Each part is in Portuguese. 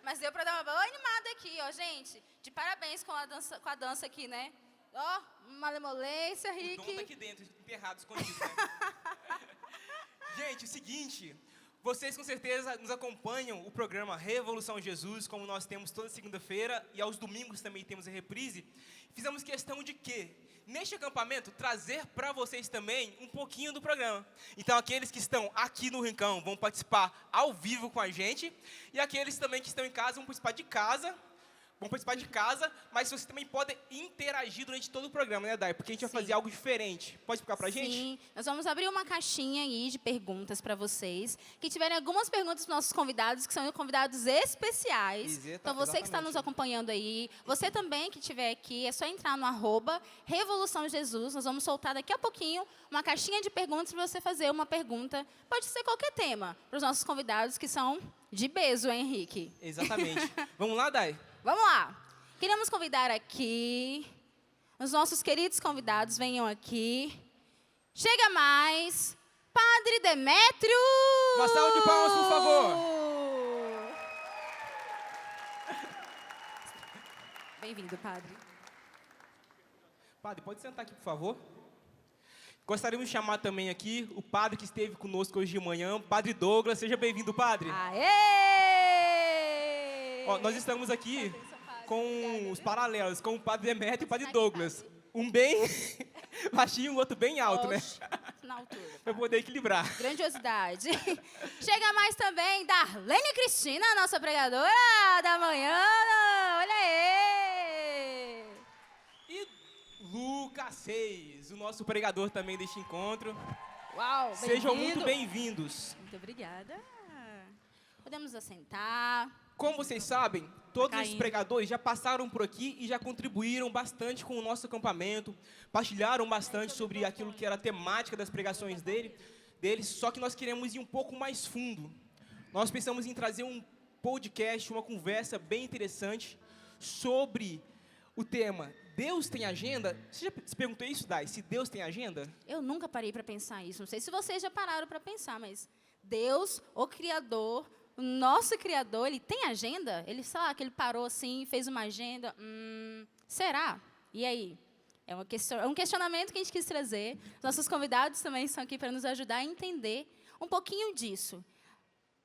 Mas deu para dar uma boa animada aqui, ó, gente. De parabéns com a dança aqui, né? Ó, malemolência, O dom tá Rick. aqui dentro, enterrado, escondido, né? Gente, o seguinte, vocês com certeza nos acompanham o programa Revolução Jesus, como nós temos toda segunda-feira, e aos domingos também temos a reprise. Fizemos questão de quê? Neste acampamento, trazer para vocês também um pouquinho do programa. Então, aqueles que estão aqui no Rincão vão participar ao vivo com a gente, e aqueles também que estão em casa vão participar de casa, mas vocês também podem interagir durante todo o programa, né, Dai? Porque a gente vai fazer algo diferente. Pode explicar pra gente? Sim, nós vamos abrir uma caixinha aí de perguntas para vocês, que tiverem algumas perguntas para nossos convidados, que são convidados especiais. Então, você que está nos acompanhando aí, você também que estiver aqui, é só entrar no @Revolução Jesus. Nós vamos soltar daqui a pouquinho uma caixinha de perguntas para você fazer uma pergunta. Pode ser qualquer tema, para os nossos convidados que são de peso, hein, Henrique? Exatamente. Vamos lá, Dai? Vamos lá. Queremos convidar aqui, os nossos queridos convidados, venham aqui. Chega mais, Padre Demétrio! Uma salva de palmas, por favor. Bem-vindo, Padre. Padre, pode sentar aqui, por favor. Gostaríamos de chamar também aqui o padre que esteve conosco hoje de manhã, Padre Douglas. Seja bem-vindo, Padre. Aê! Ó, nós estamos aqui com os paralelos, com o Padre Demétrio e o Padre Douglas. Um bem baixinho, o outro bem alto, né? Na altura. Para poder equilibrar. Grandiosidade. Chega mais também Darlene Cristina, nossa pregadora da manhã. Olha aí! E Lucas 6, o nosso pregador também deste encontro. Uau, Sejam bem-vindo. muito bem-vindos. Muito obrigada. Podemos assentar. Como vocês sabem, todos esses pregadores já passaram por aqui e já contribuíram bastante com o nosso acampamento, partilharam bastante sobre aquilo que era a temática das pregações deles, só que nós queremos ir um pouco mais fundo. Nós pensamos em trazer um podcast, uma conversa bem interessante sobre o tema Deus tem agenda? Você já se perguntou isso, Dai? Se Deus tem agenda? Eu nunca parei para pensar isso. Não sei se vocês já pararam para pensar, mas Deus, o Criador, o nosso Criador, ele tem agenda? Ele, sei lá, que ele parou assim, fez uma agenda. Será? E aí? É um questionamento que a gente quis trazer. Os nossos convidados também estão aqui para nos ajudar a entender um pouquinho disso.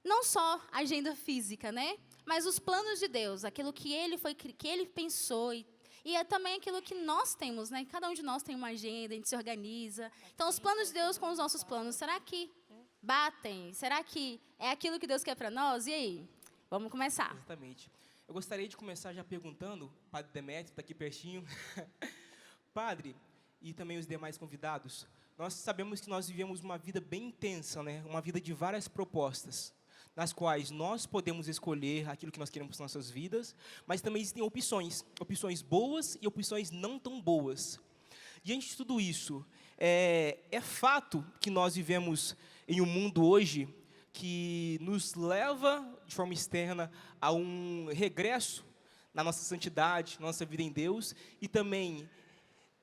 Não só a agenda física, né? Mas os planos de Deus, aquilo que ele pensou e é também aquilo que nós temos, né? Cada um de nós tem uma agenda, a gente se organiza. Então, os planos de Deus com os nossos planos, será que batem? Será que é aquilo que Deus quer para nós? E aí? Vamos começar. Exatamente. Eu gostaria de começar já perguntando, Padre Demétrio, está aqui pertinho. Padre, e também os demais convidados, nós sabemos que nós vivemos uma vida bem intensa, né? Uma vida de várias propostas, nas quais nós podemos escolher aquilo que nós queremos para nossas vidas, mas também existem opções boas e opções não tão boas. Diante de tudo isso, é fato que nós vivemos em um mundo hoje que nos leva, de forma externa, a um regresso na nossa santidade, na nossa vida em Deus, e também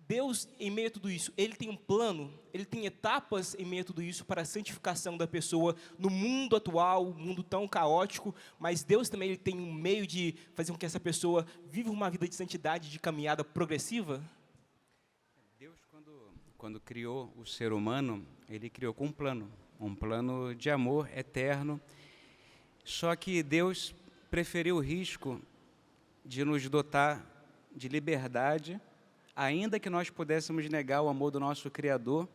Deus, em meio a tudo isso, Ele tem um plano, Ele tem etapas em meio a tudo isso para a santificação da pessoa no mundo atual, um mundo tão caótico, mas Deus também Ele tem um meio de fazer com que essa pessoa viva uma vida de santidade, de caminhada progressiva? Deus, quando criou o ser humano, Ele criou com um plano de amor eterno, só que Deus preferiu o risco de nos dotar de liberdade, ainda que nós pudéssemos negar o amor do nosso Criador,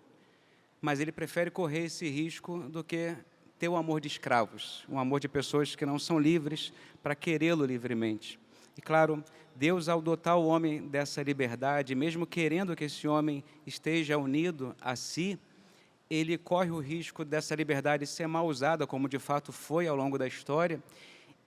mas Ele prefere correr esse risco do que ter o amor de escravos, um amor de pessoas que não são livres para querê-lo livremente. E claro, Deus, ao dotar o homem dessa liberdade, mesmo querendo que esse homem esteja unido a si, Ele corre o risco dessa liberdade ser mal usada, como de fato foi ao longo da história.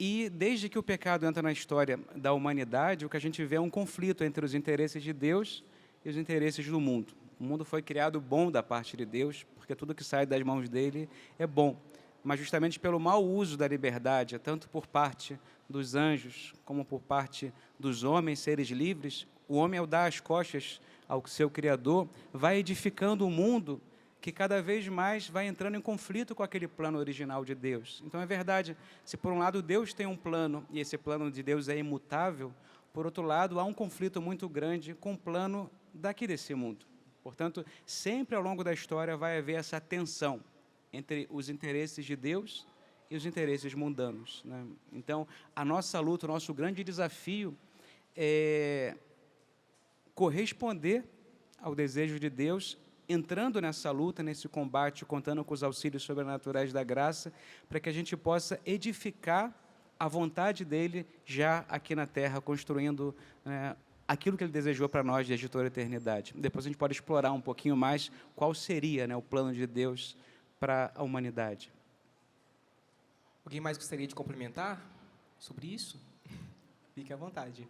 E desde que o pecado entra na história da humanidade, o que a gente vê é um conflito entre os interesses de Deus e os interesses do mundo. O mundo foi criado bom da parte de Deus, porque tudo que sai das mãos dele é bom. Mas justamente pelo mau uso da liberdade, tanto por parte dos anjos como por parte dos homens, seres livres, o homem, ao dar as costas ao seu Criador, vai edificando o mundo que cada vez mais vai entrando em conflito com aquele plano original de Deus. Então é verdade, se por um lado Deus tem um plano, e esse plano de Deus é imutável, por outro lado há um conflito muito grande com o plano daqui desse mundo. Portanto, sempre ao longo da história vai haver essa tensão entre os interesses de Deus e os interesses mundanos, né? Então, a nossa luta, o nosso grande desafio é corresponder ao desejo de Deus, entrando nessa luta, nesse combate, contando com os auxílios sobrenaturais da graça, para que a gente possa edificar a vontade dele já aqui na terra, construindo aquilo que ele desejou para nós desde toda a eternidade. Depois a gente pode explorar um pouquinho mais qual seria, né, o plano de Deus para a humanidade. Alguém mais gostaria de complementar sobre isso? Fique à vontade.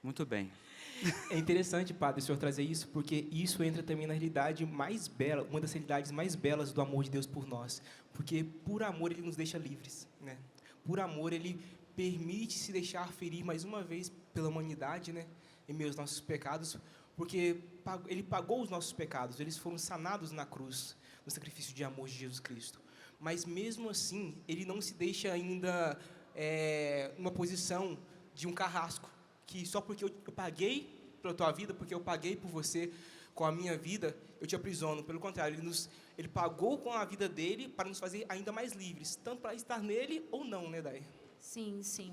Muito bem. É interessante, padre, o senhor trazer isso, porque isso entra também na realidade mais bela, uma das realidades mais belas do amor de Deus por nós. Porque, por amor, Ele nos deixa livres, né? Por amor, Ele permite se deixar ferir mais uma vez pela humanidade, né? Em meio aos nossos pecados, porque Ele pagou os nossos pecados, eles foram sanados na cruz, no sacrifício de amor de Jesus Cristo. Mas, mesmo assim, Ele não se deixa ainda numa posição de um carrasco, que só porque eu paguei pela tua vida, porque eu paguei por você com a minha vida, eu te aprisiono. Pelo contrário, ele pagou com a vida dele para nos fazer ainda mais livres, tanto para estar nele ou não, né, Day? Sim, sim.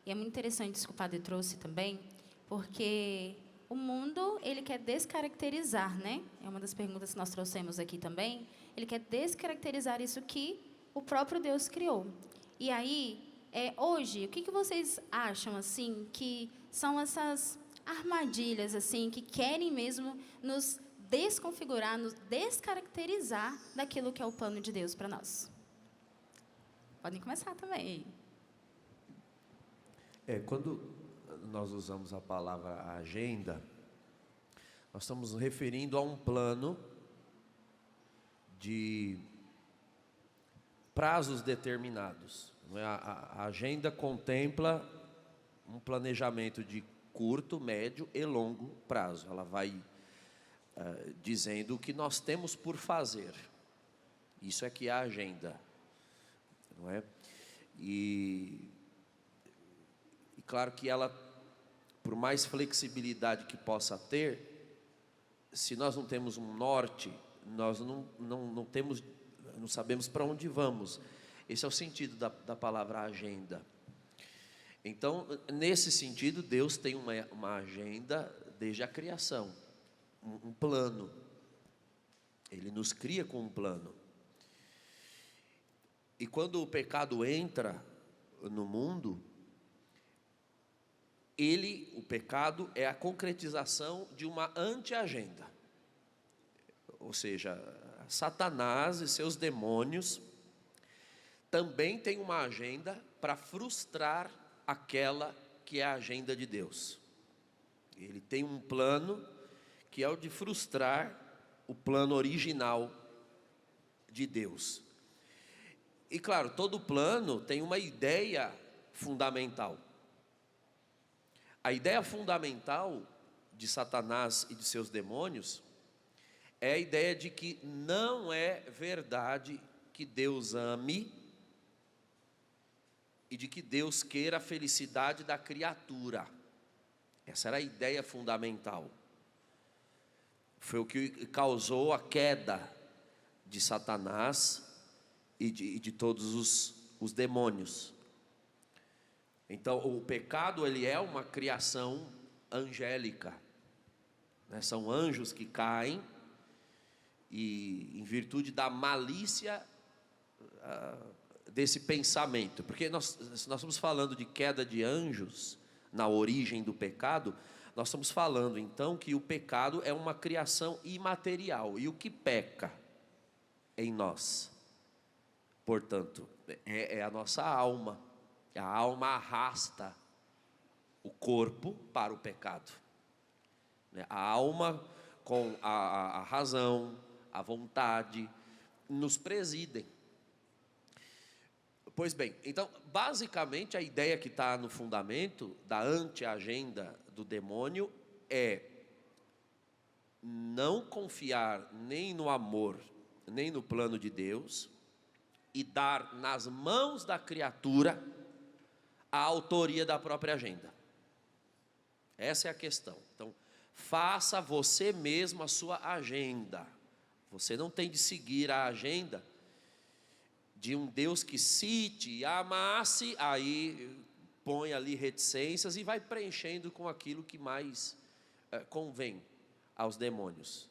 E é muito interessante isso que o padre trouxe também, porque o mundo, ele quer descaracterizar, né? É uma das perguntas que nós trouxemos aqui também. Ele quer descaracterizar isso que o próprio Deus criou. E aí, hoje, o que vocês acham, assim, que são essas armadilhas, assim, que querem mesmo nos desconfigurar, nos descaracterizar daquilo que é o plano de Deus para nós? Podem começar também. Quando nós usamos a palavra agenda, nós estamos nos referindo a um plano de prazos determinados. A agenda contempla um planejamento de curto, médio e longo prazo. Ela vai dizendo o que nós temos por fazer. Isso é que é a agenda, não é? E claro que ela, por mais flexibilidade que possa ter, se nós não temos um norte, nós não sabemos para onde vamos. Esse é o sentido da palavra agenda. Então, nesse sentido, Deus tem uma agenda desde a criação, um plano. Ele nos cria com um plano. E quando o pecado entra no mundo, o pecado é a concretização de uma anti-agenda. Ou seja, Satanás e seus demônios também têm uma agenda para frustrar aquela que é a agenda de Deus. Ele tem um plano que é o de frustrar o plano original de Deus. E claro, todo plano tem uma ideia fundamental. A ideia fundamental de Satanás e de seus demônios é a ideia de que não é verdade que Deus ame e de que Deus queira a felicidade da criatura. Essa era a ideia fundamental. Foi o que causou a queda de Satanás e de todos os demônios. Então, o pecado, ele é uma criação angélica, né? São anjos que caem e, em virtude da malícia desse pensamento, porque nós estamos falando de queda de anjos na origem do pecado, nós estamos falando então que o pecado é uma criação imaterial, e o que peca em nós, portanto, é a nossa alma. A alma arrasta o corpo para o pecado. A alma, com a razão, a vontade, nos presidem. Pois bem, então, basicamente, a ideia que está no fundamento da anti-agenda do demônio é: não confiar nem no amor, nem no plano de Deus, e dar nas mãos da criatura a autoria da própria agenda. Essa é a questão. Então, faça você mesmo a sua agenda. Você não tem de seguir a agenda de um Deus que, se te amasse, aí põe ali reticências e vai preenchendo com aquilo que mais convém aos demônios.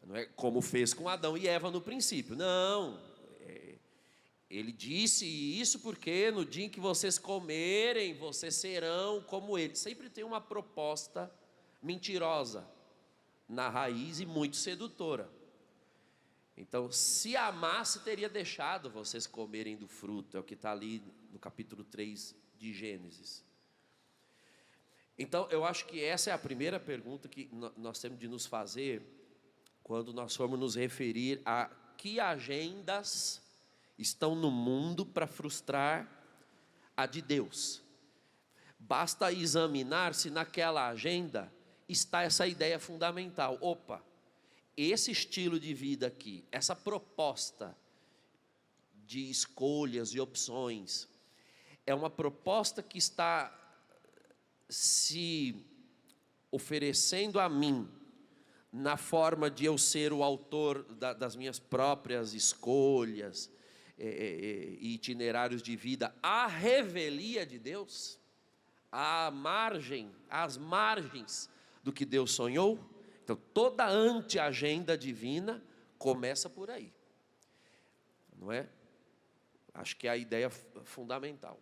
Não é como fez com Adão e Eva no princípio. Não, ele disse isso porque no dia em que vocês comerem, vocês serão como ele. Sempre tem uma proposta mentirosa na raiz e muito sedutora. Então, se amasse, teria deixado vocês comerem do fruto. É o que está ali no capítulo 3 de Gênesis. Então, eu acho que essa é a primeira pergunta que nós temos de nos fazer quando nós formos nos referir a que agendas estão no mundo para frustrar a de Deus. Basta examinar se naquela agenda está essa ideia fundamental. Opa, esse estilo de vida aqui, essa proposta de escolhas e opções, é uma proposta que está se oferecendo a mim na forma de eu ser o autor das minhas próprias escolhas e itinerários de vida, à revelia de Deus, às margens do que Deus sonhou. Então, toda anti-agenda divina começa por aí, não é? Acho que é a ideia fundamental.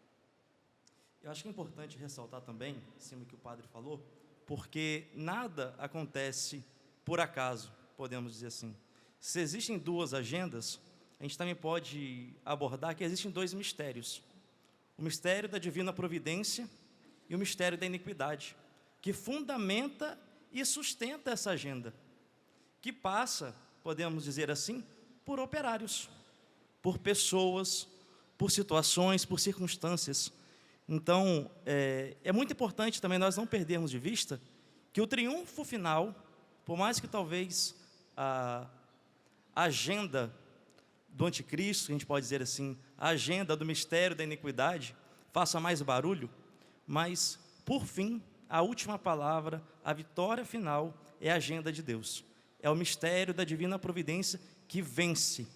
Eu acho que é importante ressaltar também, em cima do que o padre falou, porque nada acontece por acaso, podemos dizer assim. Se existem duas agendas, a gente também pode abordar que existem dois mistérios. O mistério da divina providência e o mistério da iniquidade, que fundamenta e sustenta essa agenda, que passa, podemos dizer assim, por operários, por pessoas, por situações, por circunstâncias. Então, é muito importante também nós não perdermos de vista que o triunfo final, por mais que talvez a agenda do anticristo, a gente pode dizer assim, a agenda do mistério da iniquidade, faça mais barulho, mas, por fim, a última palavra, a vitória final, é a agenda de Deus. É o mistério da divina providência que vence.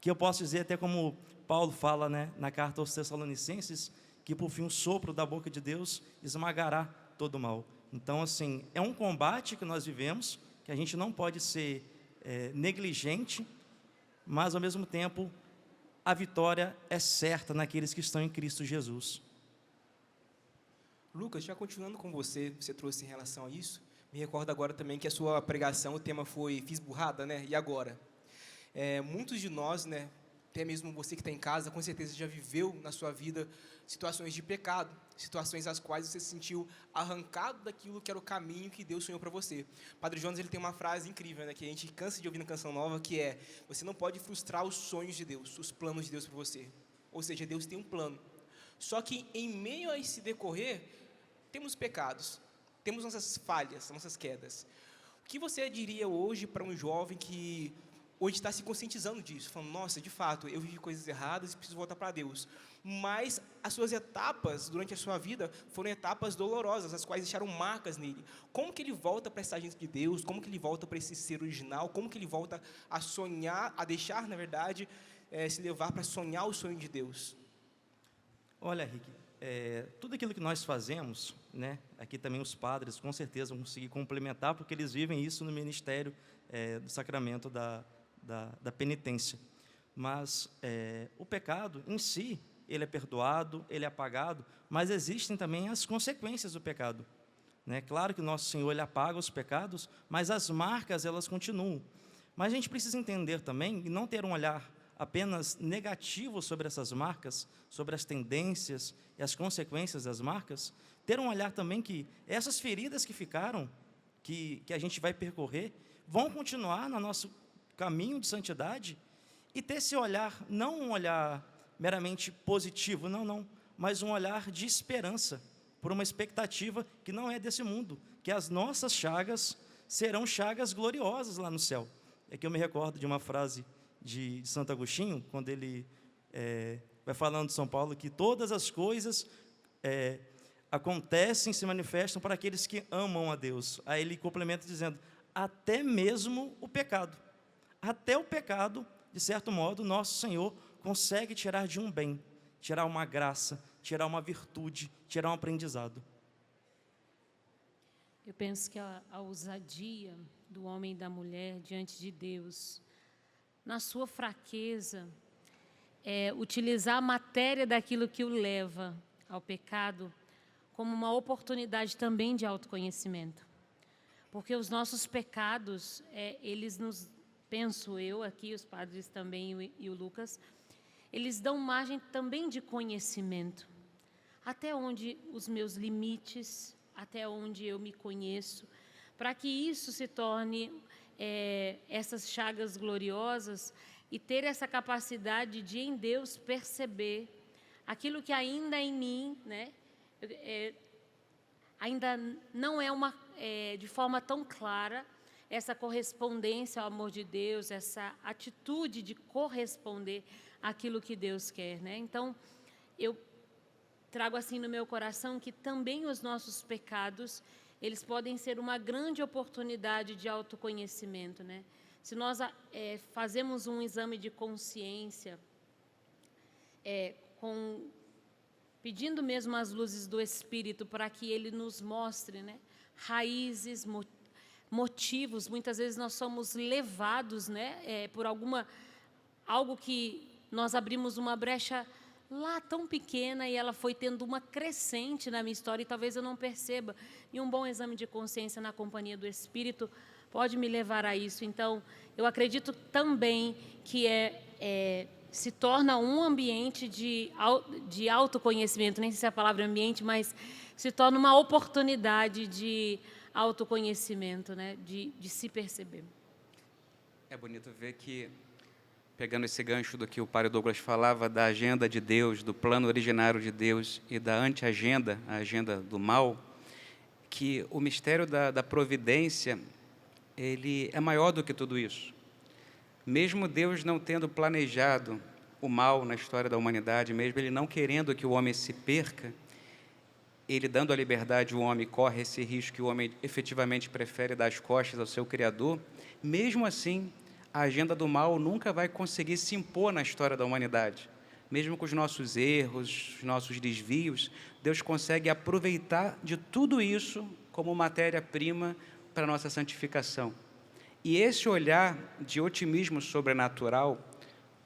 Que eu posso dizer até como Paulo fala, né, na carta aos Tessalonicenses, que por fim o sopro da boca de Deus esmagará todo o mal. Então, assim, é um combate que nós vivemos, que a gente não pode ser negligente, mas ao mesmo tempo a vitória é certa naqueles que estão em Cristo Jesus. Lucas, já continuando com você trouxe em relação a isso, me recordo agora também que a sua pregação, o tema foi Fiz burrada, né? E agora? Muitos de nós, né, até mesmo você que está em casa, com certeza já viveu na sua vida situações de pecado, situações às quais você se sentiu arrancado daquilo que era o caminho que Deus sonhou para você. Padre Jonas, ele tem uma frase incrível, né, que a gente cansa de ouvir na Canção Nova, que é: você não pode frustrar os sonhos de Deus, os planos de Deus para você. Ou seja, Deus tem um plano. Só que em meio a esse decorrer, temos pecados, temos nossas falhas, nossas quedas. O que você diria hoje para um jovem que hoje está se conscientizando disso, falando: nossa, de fato, eu vivi coisas erradas e preciso voltar para Deus. Mas as suas etapas durante a sua vida foram etapas dolorosas, as quais deixaram marcas nele. Como que ele volta para essa agenda de Deus? Como que ele volta para esse ser original? Como que ele volta a sonhar, a deixar, na verdade, se levar para sonhar o sonho de Deus? Olha, Rick, tudo aquilo que nós fazemos, né, aqui também os padres com certeza vão conseguir complementar, porque eles vivem isso no ministério do sacramento da penitência. Mas o pecado em si, ele é perdoado, ele é apagado, mas existem também as consequências do pecado, né? Claro que o nosso Senhor, ele apaga os pecados, mas as marcas, elas continuam. Mas a gente precisa entender também, e não ter um olhar apenas negativo sobre essas marcas, sobre as tendências e as consequências das marcas, ter um olhar também que essas feridas que ficaram, que a gente vai percorrer, vão continuar no nosso caminho de santidade, e ter esse olhar, não um olhar meramente positivo, não, mas um olhar de esperança, por uma expectativa que não é desse mundo, que as nossas chagas serão chagas gloriosas lá no céu. É que eu me recordo de uma frase de Santo Agostinho, quando ele vai falando de São Paulo, que todas as coisas acontecem, se manifestam para aqueles que amam a Deus. Aí ele complementa dizendo, até mesmo o pecado. Até o pecado, de certo modo, nosso Senhor consegue tirar de um bem, tirar uma graça, tirar uma virtude, tirar um aprendizado. Eu penso que a ousadia do homem e da mulher diante de Deus, na sua fraqueza, é utilizar a matéria daquilo que o leva ao pecado como uma oportunidade também de autoconhecimento. Porque os nossos pecados, eles nos, penso eu aqui, os padres também e o Lucas, eles dão margem também de conhecimento. Até onde os meus limites, até onde eu me conheço, para que isso se torne essas chagas gloriosas e ter essa capacidade de, em Deus, perceber aquilo que ainda em mim, né, ainda não é de forma tão clara, essa correspondência ao amor de Deus, essa atitude de corresponder àquilo que Deus quer, né? Então, eu trago assim no meu coração que também os nossos pecados, eles podem ser uma grande oportunidade de autoconhecimento, né? Se nós fazemos um exame de consciência, pedindo mesmo as luzes do Espírito para que Ele nos mostre, né, raízes, motivos. Muitas vezes nós somos levados, né, por algo que nós abrimos uma brecha lá tão pequena e ela foi tendo uma crescente na minha história e talvez eu não perceba. E um bom exame de consciência na companhia do Espírito pode me levar a isso. Então, eu acredito também que se torna um ambiente de autoconhecimento, nem sei se é a palavra ambiente, mas se torna uma oportunidade de autoconhecimento, né? de se perceber. É bonito ver que, pegando esse gancho do que o padre Douglas falava, da agenda de Deus, do plano originário de Deus e da anti-agenda, a agenda do mal, que o mistério da providência, ele é maior do que tudo isso. Mesmo Deus não tendo planejado o mal na história da humanidade, mesmo Ele não querendo que o homem se perca, Ele dando a liberdade, o homem corre esse risco que o homem efetivamente prefere dar as costas ao seu Criador, mesmo assim, a agenda do mal nunca vai conseguir se impor na história da humanidade. Mesmo com os nossos erros, os nossos desvios, Deus consegue aproveitar de tudo isso como matéria-prima para a nossa santificação. E esse olhar de otimismo sobrenatural,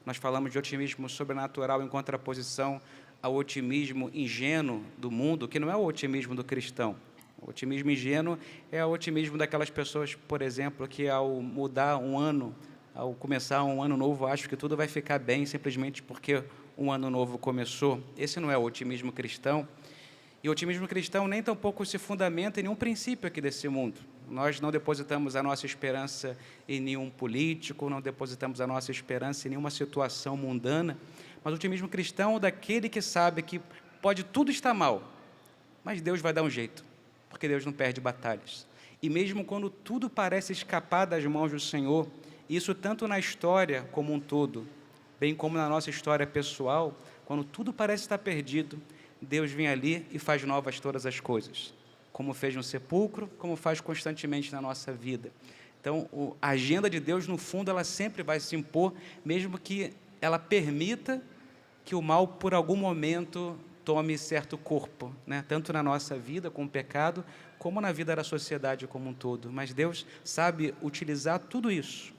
nós falamos de otimismo sobrenatural em contraposição ao otimismo ingênuo do mundo, que não é o otimismo do cristão. O otimismo ingênuo é o otimismo daquelas pessoas, por exemplo, que ao mudar um ano, ao começar um ano novo, acham que tudo vai ficar bem simplesmente porque um ano novo começou. Esse não é o otimismo cristão. E o otimismo cristão nem tampouco se fundamenta em nenhum princípio aqui desse mundo. Nós não depositamos a nossa esperança em nenhum político, não depositamos a nossa esperança em nenhuma situação mundana, mas o otimismo cristão é daquele que sabe que pode tudo estar mal, mas Deus vai dar um jeito, porque Deus não perde batalhas. E mesmo quando tudo parece escapar das mãos do Senhor, isso tanto na história como um todo, bem como na nossa história pessoal, quando tudo parece estar perdido, Deus vem ali e faz novas todas as coisas, como fez no sepulcro, como faz constantemente na nossa vida. Então, a agenda de Deus, no fundo, ela sempre vai se impor, mesmo que ela permita que o mal, por algum momento, tome certo corpo, né? Tanto na nossa vida, com o pecado, como na vida da sociedade como um todo. Mas Deus sabe utilizar tudo isso,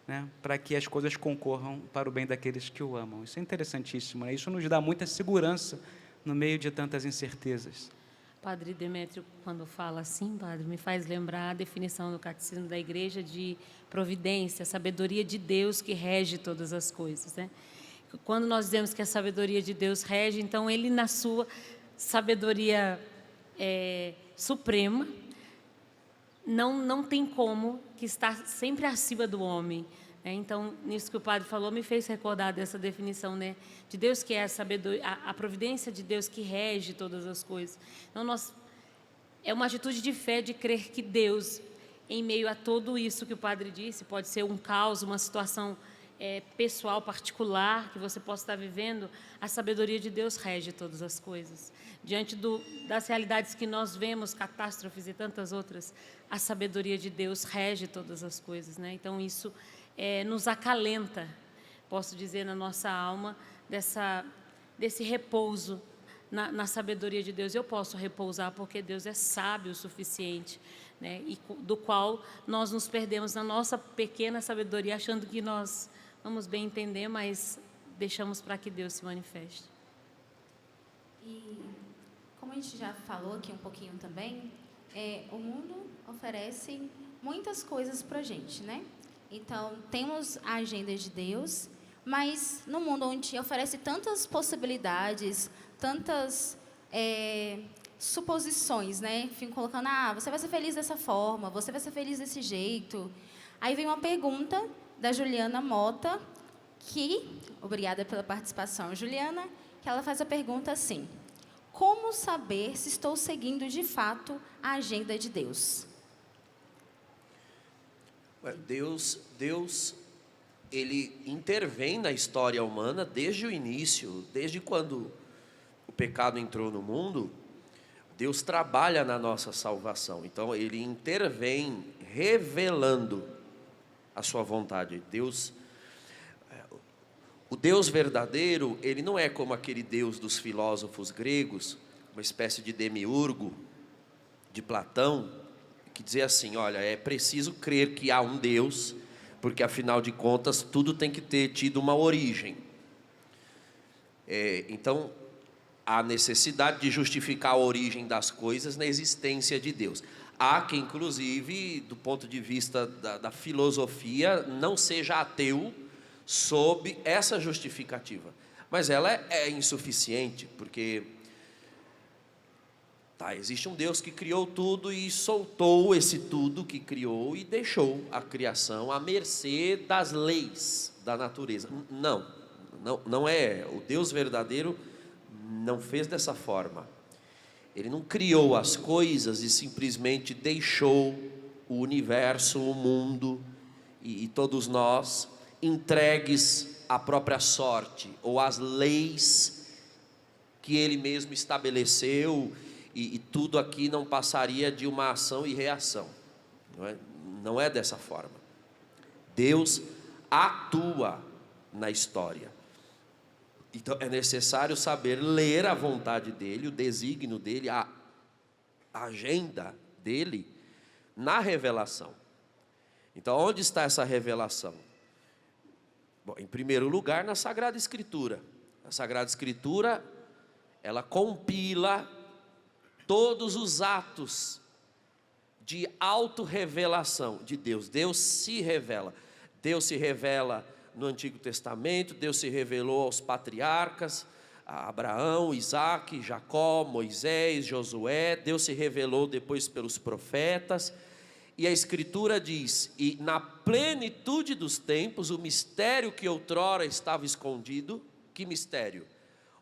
né, para que as coisas concorram para o bem daqueles que o amam. Isso é interessantíssimo, né? Isso nos dá muita segurança no meio de tantas incertezas. Padre Demétrio, quando fala assim, padre, me faz lembrar a definição do Catecismo da Igreja de providência, a sabedoria de Deus que rege todas as coisas, né? Quando nós dizemos que a sabedoria de Deus rege, então Ele, na sua sabedoria suprema, não tem como que está sempre acima do homem. Então, nisso que o padre falou, me fez recordar dessa definição, né, de Deus que é a sabedoria, a providência de Deus que rege todas as coisas. Então, é uma atitude de fé de crer que Deus, em meio a tudo isso que o padre disse, pode ser um caos, uma situação pessoal, particular, que você possa estar vivendo, a sabedoria de Deus rege todas as coisas. Diante das realidades que nós vemos, catástrofes e tantas outras, a sabedoria de Deus rege todas as coisas, né? Então, isso nos acalenta, posso dizer, na nossa alma, desse repouso na sabedoria de Deus. Eu posso repousar porque Deus é sábio o suficiente, né? E do qual nós nos perdemos na nossa pequena sabedoria, achando que nós vamos bem entender, mas deixamos para que Deus se manifeste. E como a gente já falou aqui um pouquinho também, o mundo oferece muitas coisas para a gente, né? Então, temos a agenda de Deus, mas no mundo onde oferece tantas possibilidades, tantas suposições, né? Fico colocando, você vai ser feliz dessa forma, você vai ser feliz desse jeito. Aí vem uma pergunta da Juliana Mota, obrigada pela participação, Juliana, que ela faz a pergunta assim: como saber se estou seguindo de fato a agenda de Deus? Deus, ele intervém na história humana desde o início, desde quando o pecado entrou no mundo. Deus trabalha na nossa salvação, então ele intervém revelando a sua vontade. O Deus verdadeiro, ele não é como aquele Deus dos filósofos gregos, uma espécie de demiurgo de Platão, que dizia assim: olha, é preciso crer que há um Deus, porque afinal de contas tudo tem que ter tido uma origem. Então, há necessidade de justificar a origem das coisas na existência de Deus. Há que, inclusive, do ponto de vista da filosofia, não seja ateu sob essa justificativa. Mas ela é insuficiente, porque existe um Deus que criou tudo e soltou esse tudo que criou e deixou a criação à mercê das leis da natureza. Não é. O Deus verdadeiro não fez dessa forma. Ele não criou as coisas e simplesmente deixou o universo, o mundo e todos nós entregues à própria sorte ou às leis que ele mesmo estabeleceu, e tudo aqui não passaria de uma ação e reação. Não é dessa forma. Deus atua na história. Então é necessário saber ler a vontade dele, o desígnio dele, a agenda dele na revelação. Então, onde está essa revelação? Bom, em primeiro lugar, na Sagrada Escritura. A Sagrada Escritura, ela compila todos os atos de autorrevelação de Deus. Deus se revela. Deus se revela no Antigo Testamento, Deus se revelou aos patriarcas, a Abraão, Isaac, Jacó, Moisés, Josué. Deus se revelou depois pelos profetas. E a Escritura diz: e na plenitude dos tempos, o mistério que outrora estava escondido, que mistério?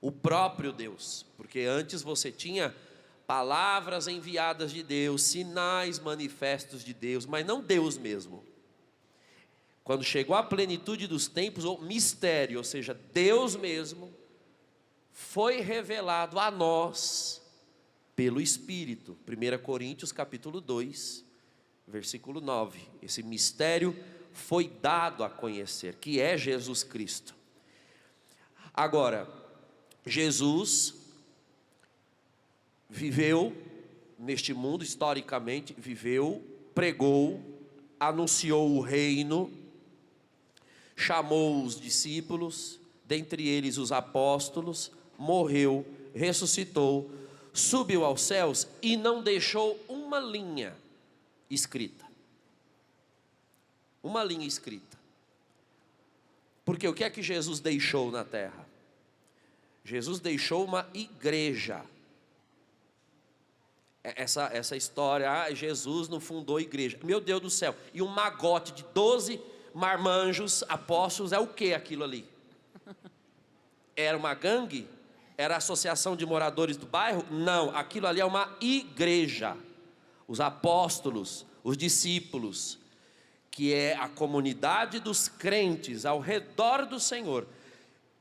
O próprio Deus. Porque antes você tinha palavras enviadas de Deus, sinais manifestos de Deus, mas não Deus mesmo. Quando chegou a plenitude dos tempos, o mistério, ou seja, Deus mesmo, foi revelado a nós pelo Espírito. 1 Coríntios capítulo 2, versículo 9. Esse mistério foi dado a conhecer, que é Jesus Cristo. Agora, Jesus viveu neste mundo, historicamente, viveu, pregou, anunciou o reino, chamou os discípulos, dentre eles os apóstolos, morreu, ressuscitou, subiu aos céus e não deixou uma linha escrita. Uma linha escrita. Porque o que é que Jesus deixou na terra? Jesus deixou uma igreja. Essa história, Jesus não fundou igreja. Meu Deus do céu. E um magote de 12 marmanjos, apóstolos, é o que aquilo ali? Era uma gangue? Era a associação de moradores do bairro? Não, aquilo ali é uma igreja. Os apóstolos, os discípulos, que é a comunidade dos crentes ao redor do Senhor,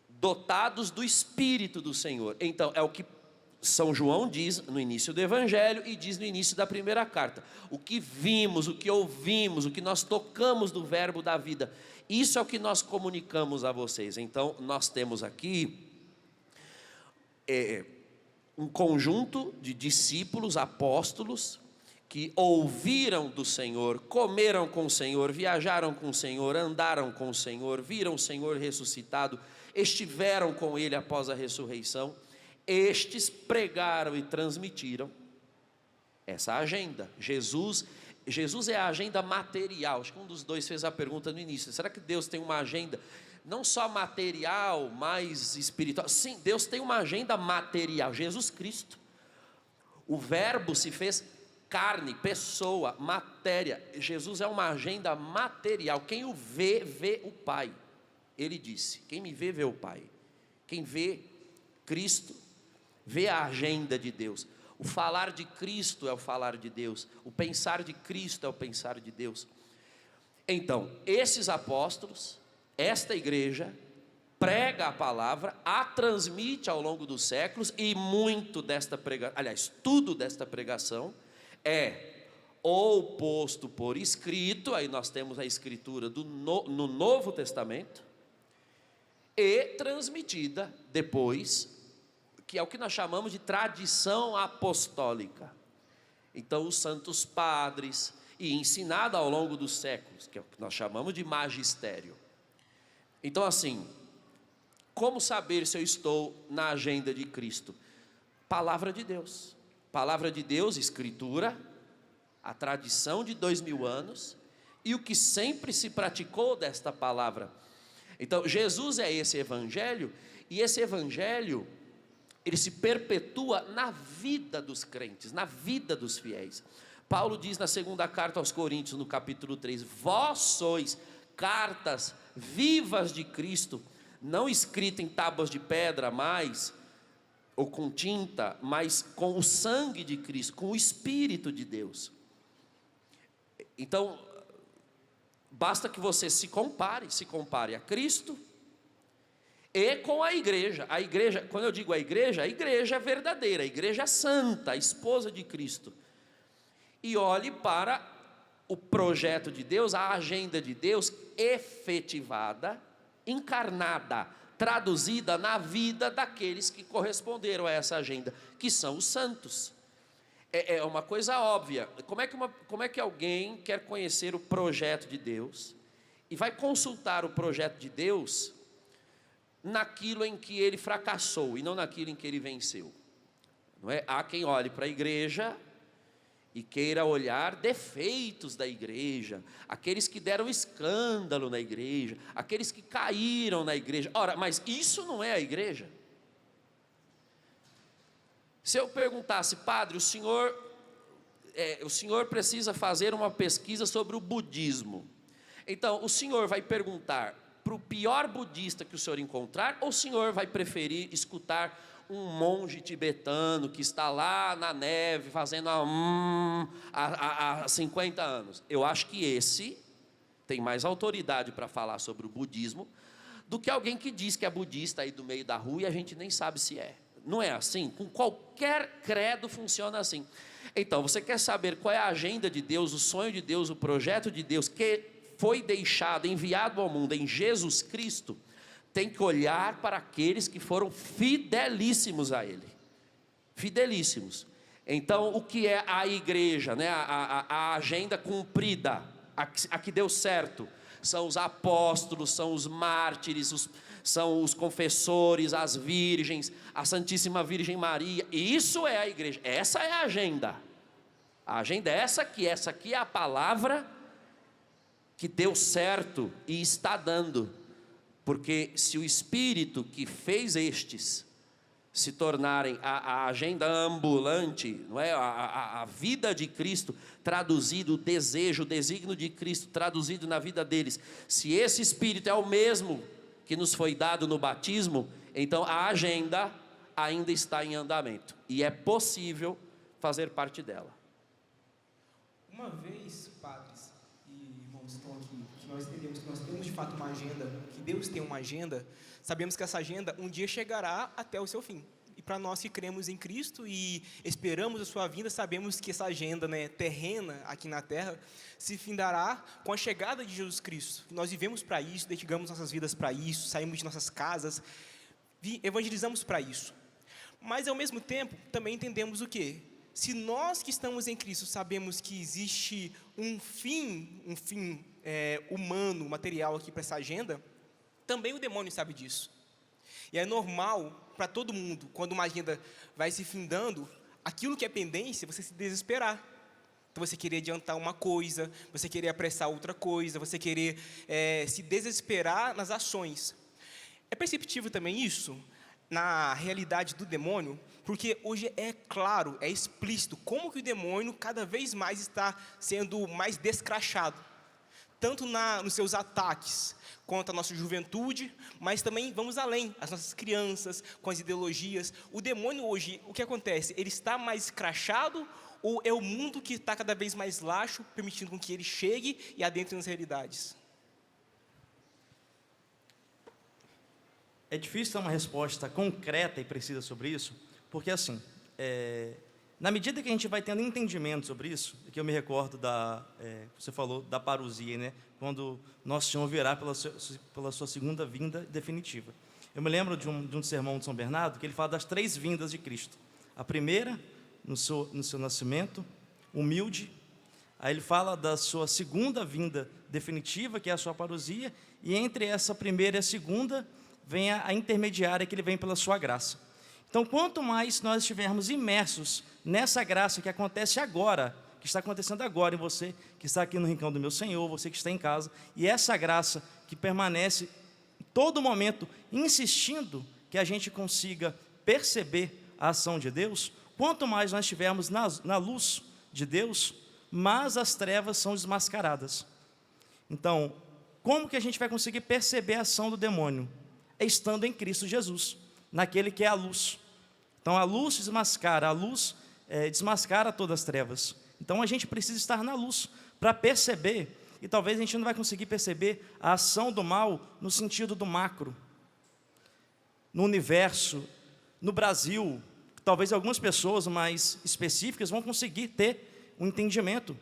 dotados do Espírito do Senhor. Então, é o que São João diz no início do Evangelho e diz no início da primeira carta. O que vimos, o que ouvimos, o que nós tocamos do verbo da vida, isso é o que nós comunicamos a vocês. Então, nós temos aqui um conjunto de discípulos, apóstolos, que ouviram do Senhor, comeram com o Senhor, viajaram com o Senhor, andaram com o Senhor, viram o Senhor ressuscitado, estiveram com Ele após a ressurreição. Estes pregaram e transmitiram essa agenda. Jesus é a agenda material. Acho que um dos dois fez a pergunta no início: será que Deus tem uma agenda não só material, mas espiritual? Sim, Deus tem uma agenda material. Jesus Cristo, o verbo se fez carne, pessoa, matéria. Jesus é uma agenda material. Quem o vê, vê o Pai. Ele disse: quem me vê, vê o Pai. Quem vê Cristo, vê a agenda de Deus. O falar de Cristo é o falar de Deus. O pensar de Cristo é o pensar de Deus. Então, esses apóstolos, esta igreja, prega a palavra, a transmite ao longo dos séculos, e muito desta pregação, aliás, tudo desta pregação é ou posto por escrito, aí nós temos a escritura no Novo Testamento, e transmitida depois, que é o que nós chamamos de tradição apostólica. Então, os santos padres, e ensinada ao longo dos séculos, que é o que nós chamamos de magistério. Então, assim, como saber se eu estou na agenda de Cristo? Palavra de Deus. Palavra de Deus, escritura, a tradição de 2000 anos, e o que sempre se praticou desta palavra. Então, Jesus é esse evangelho, e esse evangelho, ele se perpetua na vida dos crentes, na vida dos fiéis. Paulo diz na segunda carta aos Coríntios, no capítulo 3, vós sois cartas vivas de Cristo, não escritas em tábuas de pedra, ou com tinta, mas com o sangue de Cristo, com o Espírito de Deus. Então, basta que você se compare a Cristo e com a igreja. A igreja, quando eu digo a igreja é verdadeira, a igreja santa, a esposa de Cristo. E olhe para o projeto de Deus, a agenda de Deus efetivada, encarnada, traduzida na vida daqueles que corresponderam a essa agenda, que são os santos. É uma coisa óbvia. Como é que alguém quer conhecer o projeto de Deus e vai consultar o projeto de Deus naquilo em que ele fracassou e não naquilo em que ele venceu? Não é? Há quem olhe para a igreja e queira olhar defeitos da igreja, aqueles que deram escândalo na igreja, aqueles que caíram na igreja. Ora, mas isso não é a igreja? Se eu perguntasse, padre, o senhor precisa fazer uma pesquisa sobre o budismo. Então, o senhor vai perguntar para o pior budista que o senhor encontrar, ou o senhor vai preferir escutar um monge tibetano que está lá na neve fazendo há 50 anos? Eu acho que esse tem mais autoridade para falar sobre o budismo do que alguém que diz que é budista aí do meio da rua e a gente nem sabe se é. Não é assim? Com qualquer credo funciona assim. Então, você quer saber qual é a agenda de Deus, o sonho de Deus, o projeto de Deus que foi deixado, enviado ao mundo em Jesus Cristo? Tem que olhar para aqueles que foram fidelíssimos a Ele. Fidelíssimos. Então, o que é a igreja, né? A agenda cumprida, a que deu certo, são os apóstolos, são os mártires, são os confessores, as virgens, a Santíssima Virgem Maria. E isso é a igreja, essa é a agenda. A agenda é essa aqui é a palavra que deu certo e está dando. Porque se o Espírito que fez estes se tornarem a agenda ambulante, não é? A vida de Cristo traduzido, o desejo, o desígnio de Cristo traduzido na vida deles, se esse Espírito é o mesmo que nos foi dado no batismo, então a agenda ainda está em andamento e é possível fazer parte dela. Uma vez nós entendemos que nós temos de fato uma agenda, que Deus tem uma agenda, sabemos que essa agenda um dia chegará até o seu fim. E para nós que cremos em Cristo e esperamos a sua vinda, sabemos que essa agenda, né, terrena aqui na terra se findará com a chegada de Jesus Cristo. Nós vivemos para isso, dedicamos nossas vidas para isso, saímos de nossas casas, evangelizamos para isso. Mas, ao mesmo tempo, também entendemos o quê? Se nós que estamos em Cristo sabemos que existe um fim humano, material aqui para essa agenda, também o demônio sabe disso. E é normal para todo mundo, quando uma agenda vai se findando, aquilo que é pendência, você se desesperar. Então, você querer adiantar uma coisa, você querer apressar outra coisa, você querer se desesperar nas ações. É perceptível também isso na realidade do demônio, porque hoje é claro, é explícito, como que o demônio cada vez mais está sendo mais descrachado, tanto nos seus ataques contra a nossa juventude, mas também vamos além, as nossas crianças, com as ideologias. O demônio hoje, o que acontece? Ele está mais escrachado ou é o mundo que está cada vez mais laxo, permitindo com que ele chegue e adentre nas realidades? É difícil dar uma resposta concreta e precisa sobre isso, porque assim, na medida que a gente vai tendo entendimento sobre isso, que eu me recordo você falou da parousia, né? Quando Nosso Senhor virá pela sua segunda vinda definitiva. Eu me lembro de um sermão de São Bernardo, que ele fala das 3 vindas de Cristo. A primeira, no seu nascimento, humilde. Aí ele fala da sua segunda vinda definitiva, que é a sua parousia, e entre essa primeira e a segunda, vem a intermediária, que ele vem pela sua graça. Então, quanto mais nós estivermos imersos nessa graça que acontece agora, que está acontecendo agora em você, que está aqui no rincão do meu Senhor, você que está em casa, e essa graça que permanece em todo momento, insistindo que a gente consiga perceber a ação de Deus, quanto mais nós estivermos na luz de Deus, mais as trevas são desmascaradas. Então, como que a gente vai conseguir perceber a ação do demônio? É estando em Cristo Jesus, naquele que é a luz. Então, a luz desmascara, a luz desmascara todas as trevas. Então, a gente precisa estar na luz para perceber, e talvez a gente não vai conseguir perceber a ação do mal no sentido do macro, no universo, no Brasil. Talvez algumas pessoas mais específicas vão conseguir ter um entendimento.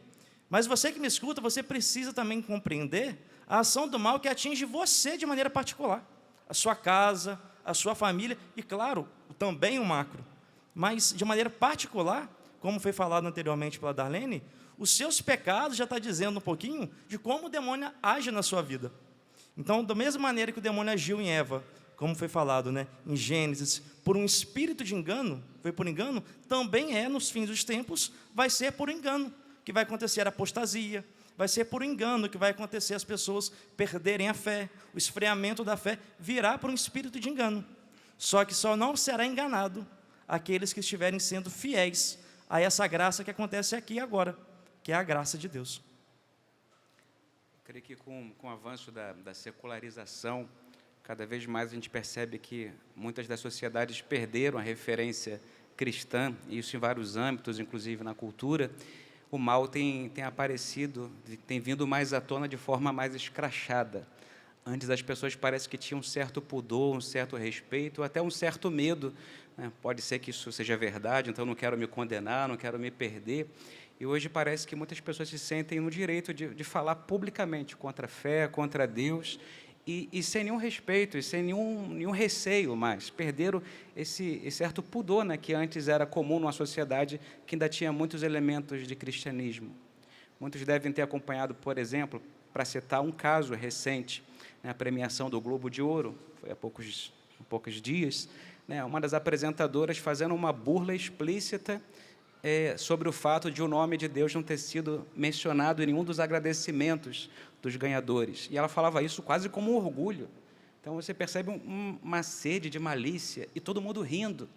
Mas você que me escuta, você precisa também compreender a ação do mal que atinge você de maneira particular. A sua casa, a sua família e, claro, também o macro. Mas, de maneira particular, como foi falado anteriormente pela Darlene, os seus pecados já está dizendo um pouquinho de como o demônio age na sua vida. Então, da mesma maneira que o demônio agiu em Eva, como foi falado, né, em Gênesis, por um espírito de engano, foi por engano, também nos fins dos tempos, vai ser por engano, que vai acontecer a apostasia, vai ser por engano que vai acontecer as pessoas perderem a fé, o esfriamento da fé virá por um espírito de engano. Só que só não será enganado aqueles que estiverem sendo fiéis a essa graça que acontece aqui e agora, que é a graça de Deus. Eu creio que com o avanço da secularização, cada vez mais a gente percebe que muitas das sociedades perderam a referência cristã, e isso em vários âmbitos, inclusive na cultura. O mal tem aparecido, tem vindo mais à tona de forma mais escrachada. Antes as pessoas parece que tinham um certo pudor, um certo respeito, até um certo medo, né? Pode ser que isso seja verdade, então não quero me condenar, não quero me perder. E hoje parece que muitas pessoas se sentem no direito de falar publicamente contra a fé, contra Deus, e sem nenhum respeito, e sem nenhum receio mais. Perderam esse certo pudor, né, que antes era comum numa sociedade que ainda tinha muitos elementos de cristianismo. Muitos devem ter acompanhado, por exemplo, para citar um caso recente, né, a premiação do Globo de Ouro, foi há poucos dias, né, uma das apresentadoras fazendo uma burla explícita sobre o fato de o nome de Deus não ter sido mencionado em nenhum dos agradecimentos dos ganhadores. E ela falava isso quase como um orgulho. Então, você percebe uma sede de malícia e todo mundo rindo.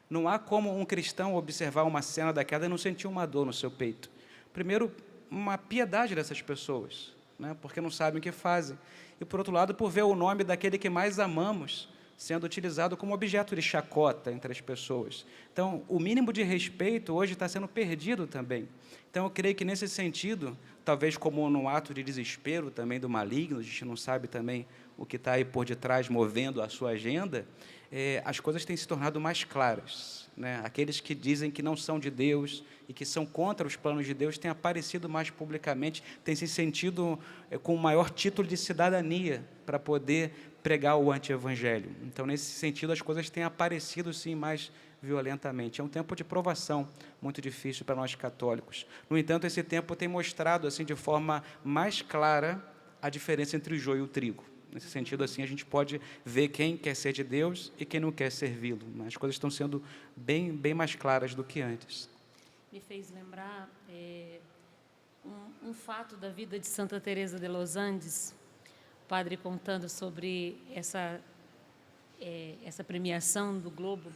Não há como um cristão observar uma cena daquela e não sentir uma dor no seu peito. Primeiro, uma piedade dessas pessoas, né, porque não sabem o que fazem. E, por outro lado, por ver o nome daquele que mais amamos sendo utilizado como objeto de chacota entre as pessoas. Então, o mínimo de respeito hoje está sendo perdido também. Então, eu creio que, nesse sentido, talvez como num ato de desespero também do maligno, a gente não sabe também o que está aí por detrás movendo a sua agenda, as coisas têm se tornado mais claras, né? Aqueles que dizem que não são de Deus e que são contra os planos de Deus têm aparecido mais publicamente, têm se sentido com maior título de cidadania para poder pregar o anti-evangelho. Então, nesse sentido, as coisas têm aparecido, sim, mais violentamente. É um tempo de provação muito difícil para nós católicos. No entanto, esse tempo tem mostrado, assim, de forma mais clara a diferença entre o joio e o trigo. Nesse sentido, assim, a gente pode ver quem quer ser de Deus e quem não quer servi-lo. As coisas estão sendo bem mais claras do que antes. Me fez lembrar um fato da vida de Santa Teresa de los Andes, o padre contando sobre essa premiação do Globo.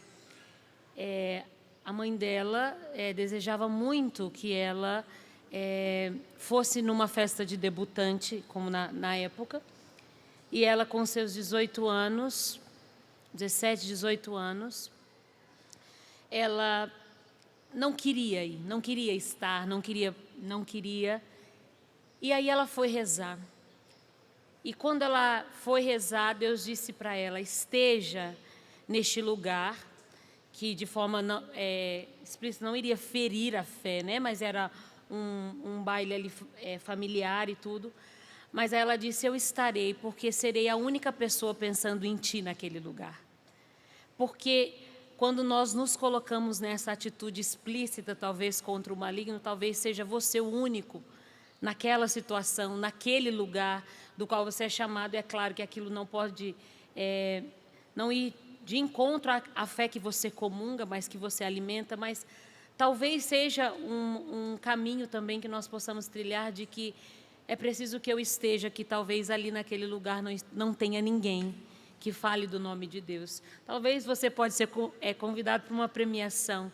A mãe dela desejava muito que ela fosse numa festa de debutante, como na época, e ela, com seus 18 anos, 17, 18 anos, ela não queria ir, não queria estar, não queria. E aí ela foi rezar. E quando ela foi rezar, Deus disse para ela: esteja neste lugar, que de forma explícita não iria ferir a fé, né? Mas era um baile ali, familiar e tudo. Mas aí ela disse: eu estarei, porque serei a única pessoa pensando em ti naquele lugar. Porque quando nós nos colocamos nessa atitude explícita, talvez contra o maligno, talvez seja você o único naquela situação, naquele lugar do qual você é chamado. E é claro que aquilo não pode não ir de encontro à fé que você comunga, mas que você alimenta, mas talvez seja um caminho também que nós possamos trilhar, de que é preciso que eu esteja, que talvez ali naquele lugar não tenha ninguém que fale do nome de Deus. Talvez você pode ser convidado para uma premiação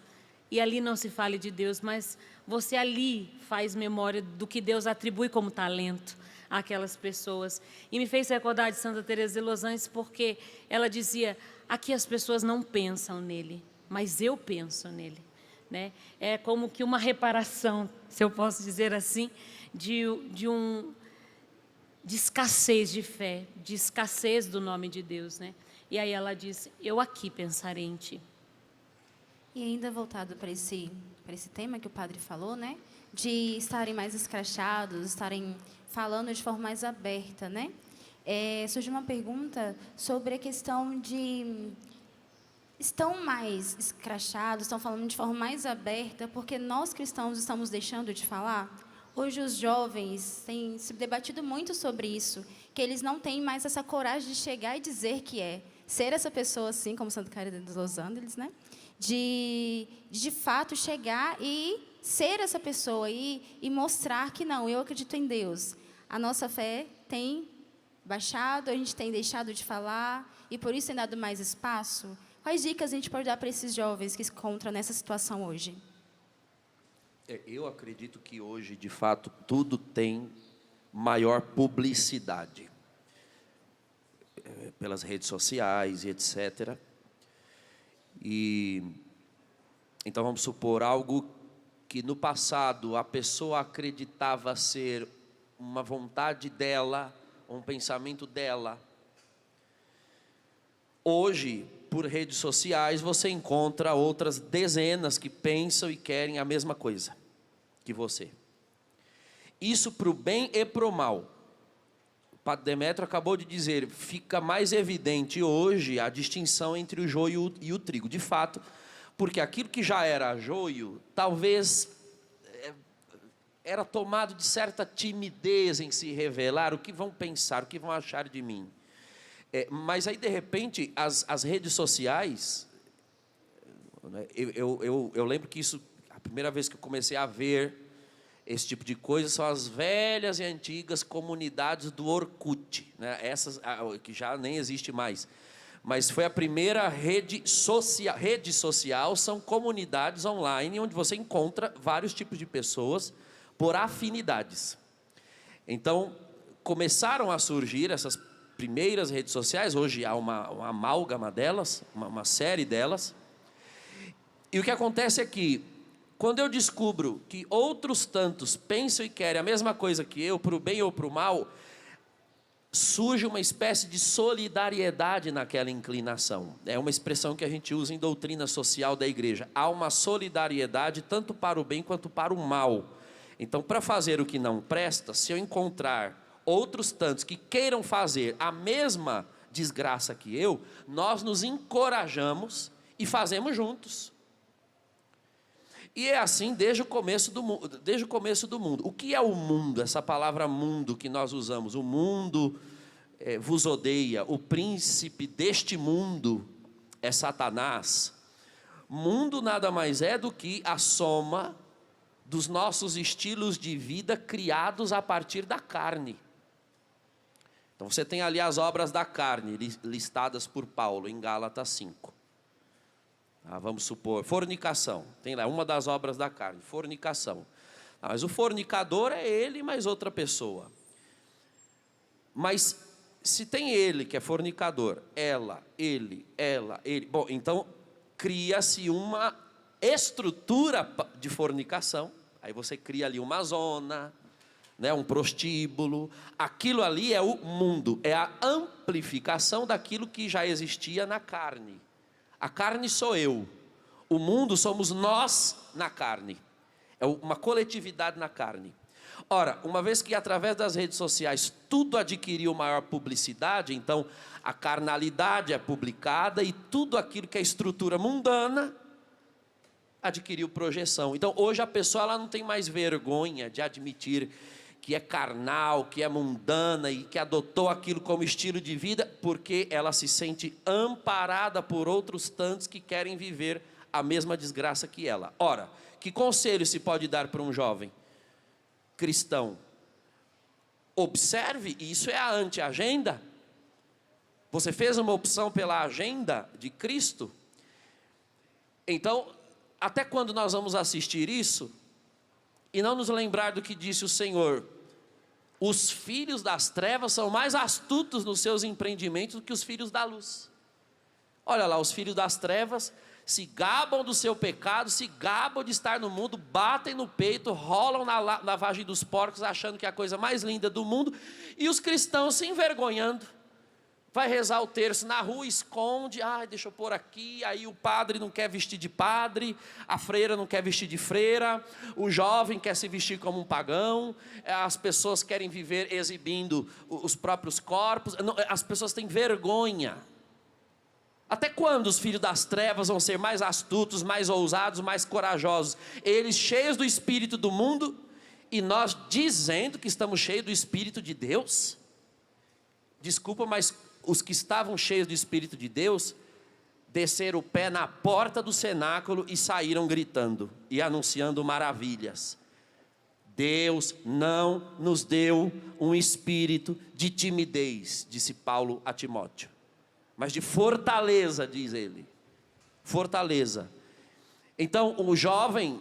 e ali não se fale de Deus, mas você ali faz memória do que Deus atribui como talento àquelas pessoas. E me fez recordar de Santa Teresa de los Andes, porque ela dizia: aqui as pessoas não pensam nele, mas eu penso nele, né? É como que uma reparação, se eu posso dizer assim, de escassez de fé, de escassez do nome de Deus, né? E aí ela diz: eu aqui pensarei em ti. E ainda voltado para esse tema que o padre falou, né? De estarem mais escrachados, estarem falando de forma mais aberta, né? Surgiu uma pergunta sobre a questão de estão mais escrachados, estão falando de forma mais aberta, porque nós cristãos estamos deixando de falar. Hoje os jovens têm se debatido muito sobre isso, que eles não têm mais essa coragem de chegar e dizer que ser essa pessoa, assim como Santa Teresa de los Andes, né? De fato chegar e ser essa pessoa e mostrar que não, eu acredito em Deus. A nossa fé tem baixado, a gente tem deixado de falar e por isso tem dado mais espaço. Quais dicas a gente pode dar para esses jovens que se encontram nessa situação hoje? Eu acredito que hoje, de fato, tudo tem maior publicidade. Pelas redes sociais e etc. Então, vamos supor, algo que no passado a pessoa acreditava ser uma vontade dela, um pensamento dela. Hoje, por redes sociais, você encontra outras dezenas que pensam e querem a mesma coisa que você. Isso para o bem e para o mal. O Padre Demétrio acabou de dizer, fica mais evidente hoje a distinção entre o joio e o trigo. De fato, porque aquilo que já era joio, talvez era tomado de certa timidez em se revelar, o que vão pensar, o que vão achar de mim. Mas aí, de repente, as redes sociais, né, eu lembro que isso, a primeira vez que eu comecei a ver esse tipo de coisa, são as velhas e antigas comunidades do Orkut, né, essas que já nem existe mais. Mas foi a primeira rede social, são comunidades online, onde você encontra vários tipos de pessoas por afinidades. Então, começaram a surgir essas primeiras redes sociais, hoje há uma amálgama delas, uma série delas. E o que acontece é que, quando eu descubro que outros tantos pensam e querem a mesma coisa que eu, para o bem ou para o mal, surge uma espécie de solidariedade naquela inclinação. É uma expressão que a gente usa em doutrina social da igreja. Há uma solidariedade tanto para o bem quanto para o mal. Então, para fazer o que não presta, se eu encontrar outros tantos que queiram fazer a mesma desgraça que eu, nós nos encorajamos e fazemos juntos. E é assim desde o começo do mundo. O que é o mundo? Essa palavra mundo que nós usamos. O mundo vos odeia. O príncipe deste mundo é Satanás. Mundo nada mais é do que a soma dos nossos estilos de vida criados a partir da carne. Então você tem ali as obras da carne listadas por Paulo em Gálatas 5. Vamos supor, fornicação. Tem lá uma das obras da carne, fornicação. Mas o fornicador é ele mais outra pessoa. Mas se tem ele que é fornicador, ela, ele. Bom, então cria-se uma estrutura de fornicação. Aí você cria ali uma zona, né, um prostíbulo. Aquilo ali é o mundo, é a amplificação daquilo que já existia na carne. A carne sou eu, o mundo somos nós na carne. É uma coletividade na carne. Ora, uma vez que através das redes sociais tudo adquiriu maior publicidade, então a carnalidade é publicada e tudo aquilo que é estrutura mundana adquiriu projeção. Então hoje a pessoa ela não tem mais vergonha de admitir que é carnal, que é mundana e que adotou aquilo como estilo de vida, porque ela se sente amparada por outros tantos que querem viver a mesma desgraça que ela. Ora, que conselho se pode dar para um jovem cristão? Observe, isso é a anti-agenda. Você fez uma opção pela agenda de Cristo? Então, até quando nós vamos assistir isso e não nos lembrar do que disse o Senhor? Os filhos das trevas são mais astutos nos seus empreendimentos do que os filhos da luz. Olha lá, os filhos das trevas se gabam do seu pecado, se gabam de estar no mundo, batem no peito, rolam na lavagem dos porcos, achando que é a coisa mais linda do mundo, e os cristãos se envergonhando. Vai rezar o terço na rua, esconde, deixa eu pôr aqui, aí o padre não quer vestir de padre, a freira não quer vestir de freira, o jovem quer se vestir como um pagão, as pessoas querem viver exibindo os próprios corpos, as pessoas têm vergonha. Até quando os filhos das trevas vão ser mais astutos, mais ousados, mais corajosos? Eles cheios do espírito do mundo e nós dizendo que estamos cheios do espírito de Deus? Desculpa, mas os que estavam cheios do Espírito de Deus, desceram o pé na porta do cenáculo e saíram gritando e anunciando maravilhas. Deus não nos deu um espírito de timidez, disse Paulo a Timóteo, mas de fortaleza, diz ele. Fortaleza. Então, o jovem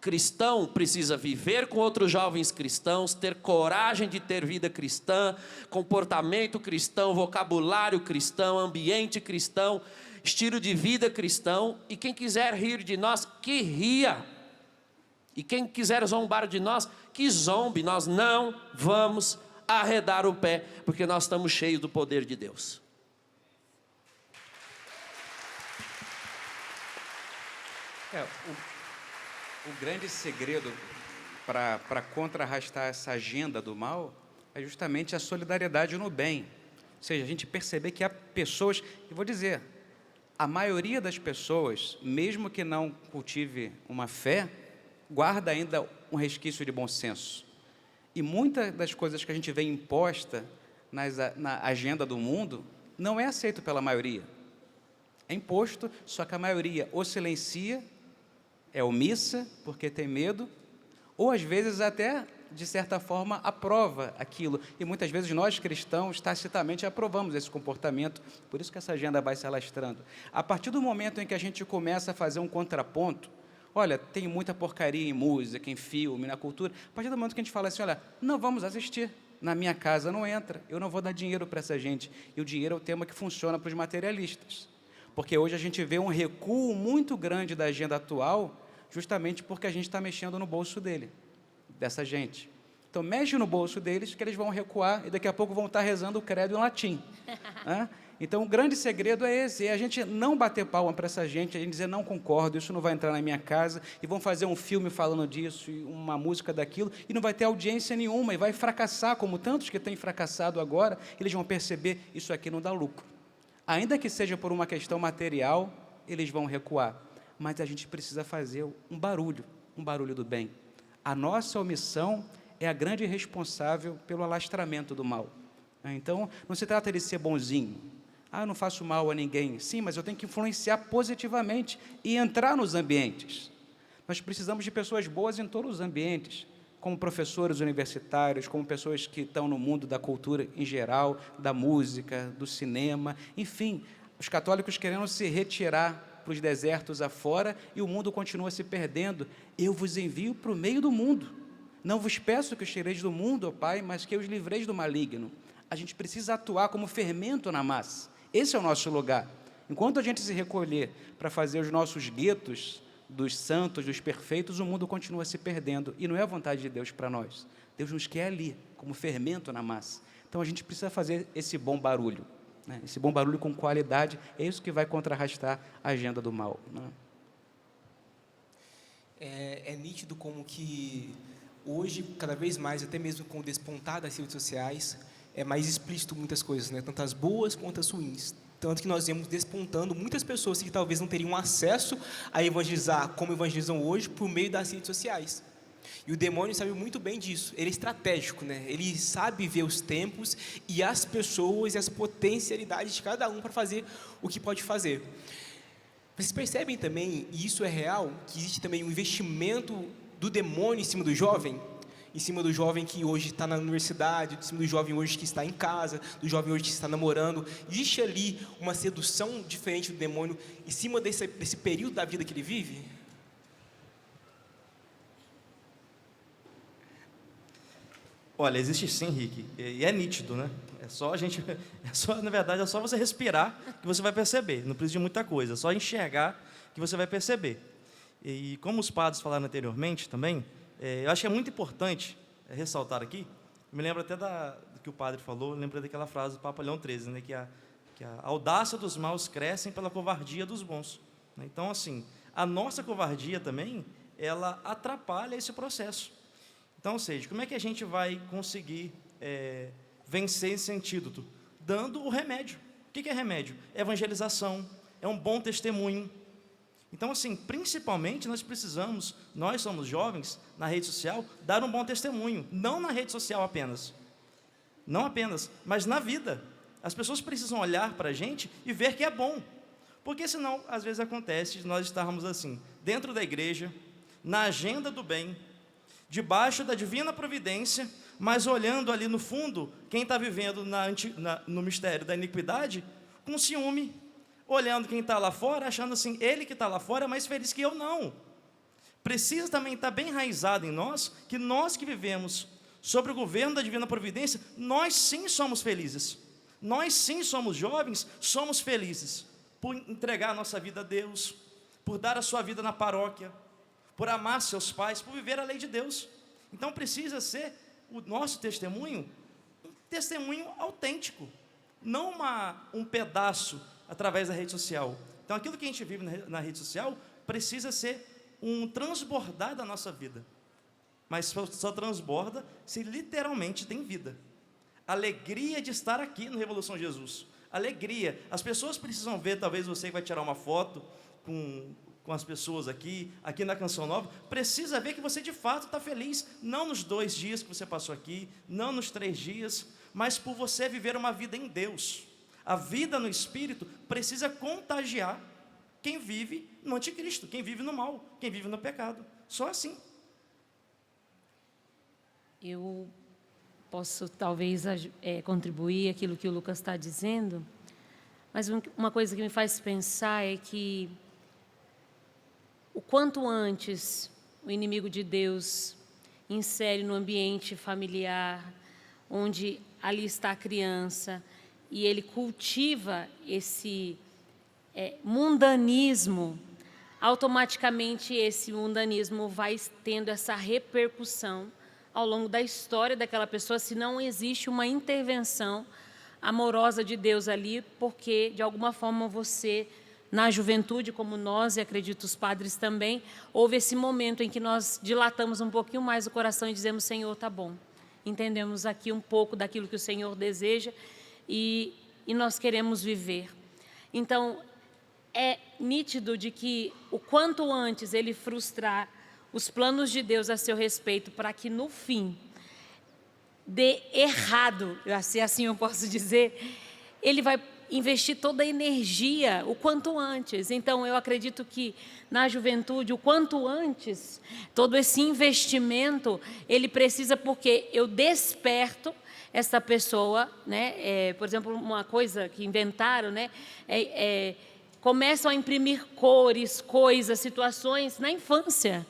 cristão precisa viver com outros jovens cristãos, ter coragem de ter vida cristã, comportamento cristão, vocabulário cristão, ambiente cristão, estilo de vida cristão. E quem quiser rir de nós, que ria. E quem quiser zombar de nós, que zombe. Nós não vamos arredar o pé, porque nós estamos cheios do poder de Deus. O grande segredo para contrarrestar essa agenda do mal é justamente a solidariedade no bem. Ou seja, a gente perceber que há pessoas, eu vou dizer, a maioria das pessoas, mesmo que não cultive uma fé, guarda ainda um resquício de bom senso. E muitas das coisas que a gente vê imposta na agenda do mundo não é aceito pela maioria. É imposto, só que a maioria ou silencia, é omissa porque tem medo, ou às vezes até, de certa forma, aprova aquilo. E muitas vezes nós cristãos tacitamente aprovamos esse comportamento, por isso que essa agenda vai se alastrando. A partir do momento em que a gente começa a fazer um contraponto, olha, tem muita porcaria em música, em filme, na cultura, a partir do momento que a gente fala assim, olha, não vamos assistir, na minha casa não entra, eu não vou dar dinheiro para essa gente. E o dinheiro é o tema que funciona para os materialistas. Porque hoje a gente vê um recuo muito grande da agenda atual, justamente porque a gente está mexendo no bolso dessa gente. Então, mexe no bolso deles, que eles vão recuar e daqui a pouco vão estar rezando o credo em latim. Né? Então, o grande segredo é esse, é a gente não bater palma para essa gente, a gente dizer, não concordo, isso não vai entrar na minha casa, e vão fazer um filme falando disso, e uma música daquilo, e não vai ter audiência nenhuma, e vai fracassar, como tantos que têm fracassado agora, eles vão perceber, isso aqui não dá lucro. Ainda que seja por uma questão material, eles vão recuar. Mas a gente precisa fazer um barulho do bem. A nossa omissão é a grande responsável pelo alastramento do mal. Então, não se trata de ser bonzinho. Eu não faço mal a ninguém. Sim, mas eu tenho que influenciar positivamente e entrar nos ambientes. Nós precisamos de pessoas boas em todos os ambientes, como professores universitários, como pessoas que estão no mundo da cultura em geral, da música, do cinema, enfim, os católicos querendo se retirar para os desertos afora e o mundo continua se perdendo. Eu vos envio para o meio do mundo. Não vos peço que os tireis do mundo, ó Pai, mas que os livreis do maligno. A gente precisa atuar como fermento na massa. Esse é o nosso lugar. Enquanto a gente se recolher para fazer os nossos guetos dos santos, dos perfeitos, o mundo continua se perdendo, e não é a vontade de Deus para nós. Deus nos quer ali, como fermento na massa. Então, a gente precisa fazer esse bom barulho, né? Esse bom barulho com qualidade, é isso que vai contrarrestar a agenda do mal, né? É nítido como que hoje, cada vez mais, até mesmo com o despontar das redes sociais, é mais explícito muitas coisas, né? Tanto as boas quanto as ruins. Tanto que nós vemos despontando muitas pessoas que talvez não teriam acesso a evangelizar como evangelizam hoje por meio das redes sociais. E o demônio sabe muito bem disso. Ele é estratégico, né? Ele sabe ver os tempos e as pessoas e as potencialidades de cada um para fazer o que pode fazer. Vocês percebem também, e isso é real, que existe também um investimento do demônio em cima do jovem? Em cima do jovem que hoje está na universidade, em cima do jovem hoje que está em casa, do jovem hoje que está namorando. Existe ali uma sedução diferente do demônio em cima desse período da vida que ele vive? Olha, existe sim, Rick, e é nítido, né? Na verdade, é só você respirar que você vai perceber. Não precisa de muita coisa, é só enxergar que você vai perceber. E como os padres falaram anteriormente também, eu acho que é muito importante ressaltar aqui, me lembro até do que o padre falou, lembro daquela frase do Papa Leão XIII, né, que a audácia dos maus crescem pela covardia dos bons. Então, assim, a nossa covardia também, ela atrapalha esse processo. Então, ou seja, como é que a gente vai conseguir vencer esse antídoto? Dando o remédio. O que é remédio? É evangelização, é um bom testemunho. Então, assim, principalmente nós somos jovens, na rede social, dar um bom testemunho. Não na rede social apenas. Não apenas, mas na vida. As pessoas precisam olhar para a gente e ver que é bom. Porque senão, às vezes acontece de nós estarmos assim, dentro da igreja, na agenda do bem, debaixo da divina providência, mas olhando ali no fundo, quem está vivendo no mistério da iniquidade, com ciúme, olhando quem está lá fora, achando assim, ele que está lá fora é mais feliz que eu, não. Precisa também estar bem enraizado em nós que vivemos sobre o governo da divina providência, nós sim somos felizes. Nós sim somos jovens, somos felizes por entregar a nossa vida a Deus, por dar a sua vida na paróquia, por amar seus pais, por viver a lei de Deus. Então precisa ser o nosso testemunho um testemunho autêntico, não um pedaço através da rede social. Então aquilo que a gente vive na rede social precisa ser um transbordar da nossa vida, mas só transborda se literalmente tem vida. Alegria de estar aqui no Revolução Jesus, alegria. As pessoas precisam ver, talvez você que vai tirar uma foto com as pessoas aqui na Canção Nova, precisa ver que você de fato está feliz, não nos 2 dias que você passou aqui, não nos 3 dias, mas por você viver uma vida em Deus. A vida no Espírito precisa contagiar quem vive no anticristo, quem vive no mal, quem vive no pecado. Só assim. Eu posso, talvez, contribuir aquilo que o Lucas está dizendo, mas uma coisa que me faz pensar é que o quanto antes o inimigo de Deus insere no ambiente familiar, onde ali está a criança, e ele cultiva esse mundanismo, automaticamente esse mundanismo vai tendo essa repercussão ao longo da história daquela pessoa, se não existe uma intervenção amorosa de Deus ali, porque, de alguma forma, você, na juventude, como nós, e acredito os padres também, houve esse momento em que nós dilatamos um pouquinho mais o coração e dizemos: Senhor, tá bom, entendemos aqui um pouco daquilo que o Senhor deseja e nós queremos viver. Então, é nítido de que o quanto antes ele frustrar os planos de Deus a seu respeito, para que no fim dê errado, se assim eu posso dizer, ele vai investir toda a energia o quanto antes. Então, eu acredito que na juventude, o quanto antes, todo esse investimento, ele precisa, porque eu desperto essa pessoa, né? Por exemplo, uma coisa que inventaram, né? Começam a imprimir cores, coisas, situações na infância,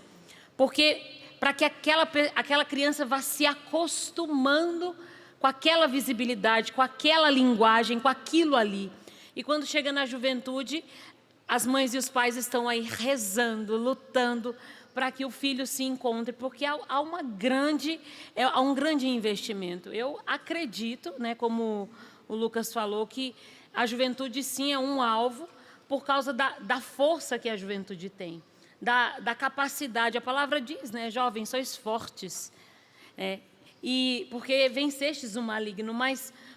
porque para que aquela criança vá se acostumando com aquela visibilidade, com aquela linguagem, com aquilo ali. E quando chega na juventude, as mães e os pais estão aí rezando, lutando para que o filho se encontre, porque há um grande investimento. Eu acredito, né, como o Lucas falou, que a juventude sim é um alvo por causa da força que a juventude tem, da capacidade. A palavra diz, né, jovens, sois fortes. E porque vencestes o maligno,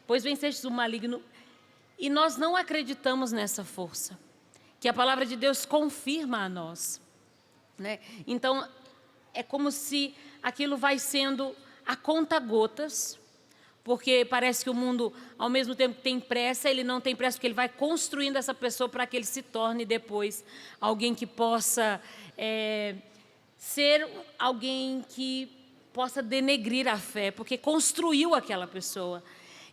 pois vencestes o maligno, e nós não acreditamos nessa força, que a palavra de Deus confirma a nós, né? Então, é como se aquilo vai sendo a conta-gotas, porque parece que o mundo, ao mesmo tempo que tem pressa, ele não tem pressa, porque ele vai construindo essa pessoa para que ele se torne depois alguém que possa ser alguém que possa denegrir a fé, porque construiu aquela pessoa.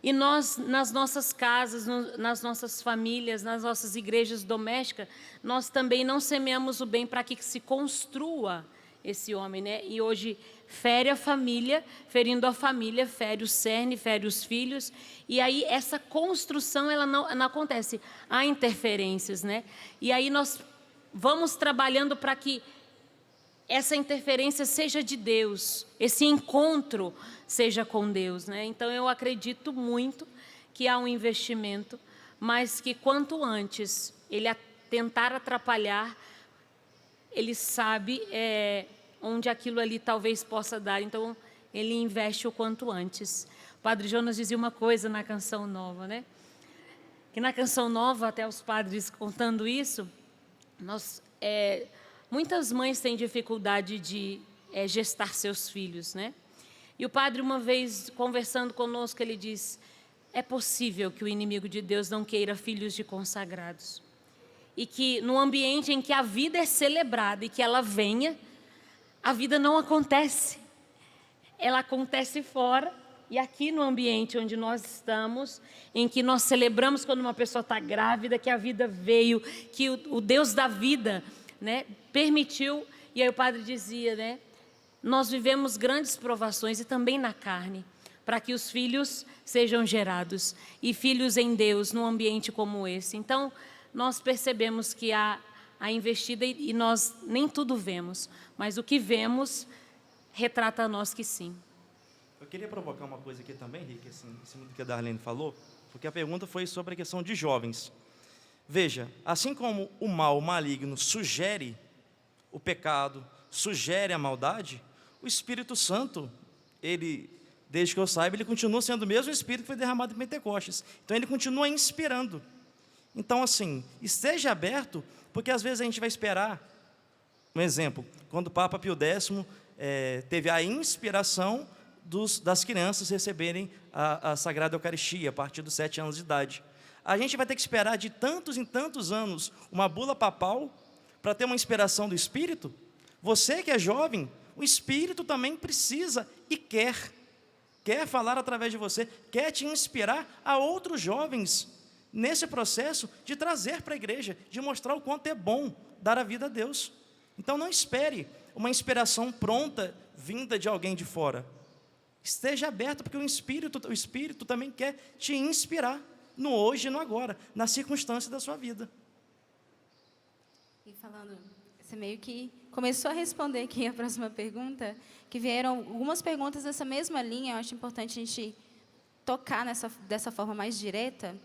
E nós, nas nossas casas, nas nossas famílias, nas nossas igrejas domésticas, nós também não semeamos o bem para que se construa esse homem, né? E hoje fere a família, ferindo a família, fere o cerne, fere os filhos, e aí essa construção ela não acontece, há interferências, né? E aí nós vamos trabalhando para que essa interferência seja de Deus, esse encontro seja com Deus, né? Então, eu acredito muito que há um investimento, mas que quanto antes ele tentar atrapalhar, ele sabe onde aquilo ali talvez possa dar, então ele investe o quanto antes. O Padre Jonas dizia uma coisa na Canção Nova, né? Que na Canção Nova, até os padres contando isso, muitas mães têm dificuldade de gestar seus filhos, né? E o padre, uma vez, conversando conosco, ele diz: é possível que o inimigo de Deus não queira filhos de consagrados. E que no ambiente em que a vida é celebrada e que ela venha, a vida não acontece. Ela acontece fora, e aqui no ambiente onde nós estamos, em que nós celebramos quando uma pessoa está grávida, que a vida veio, que o Deus da vida, né, permitiu. E aí o padre dizia, né, nós vivemos grandes provações e também na carne, para que os filhos sejam gerados, e filhos em Deus num ambiente como esse. Então, nós percebemos que há a investida e nós nem tudo vemos, mas o que vemos retrata a nós que sim. Eu queria provocar uma coisa aqui também, Rick, assim, em cima do que a Darlene falou, porque a pergunta foi sobre a questão de jovens. Veja, assim como o mal, o maligno, sugere o pecado, sugere a maldade, o Espírito Santo, ele, desde que eu saiba, ele continua sendo o mesmo Espírito que foi derramado em Pentecostes. Então, ele continua inspirando. Então, assim, esteja aberto, porque às vezes a gente vai esperar. Um exemplo, quando o Papa Pio X teve a inspiração das crianças receberem a Sagrada Eucaristia, a partir dos 7 anos de idade. A gente vai ter que esperar de tantos em tantos anos uma bula papal para ter uma inspiração do Espírito? Você que é jovem, o Espírito também precisa e quer falar através de você, quer te inspirar a outros jovens nesse processo de trazer para a igreja, de mostrar o quanto é bom dar a vida a Deus. Então não espere uma inspiração pronta vinda de alguém de fora. Esteja aberta, porque o Espírito também quer te inspirar no hoje e no agora, na circunstância da sua vida. E falando, você meio que começou a responder aqui a próxima pergunta, que vieram algumas perguntas dessa mesma linha, eu acho importante a gente tocar dessa forma mais direta,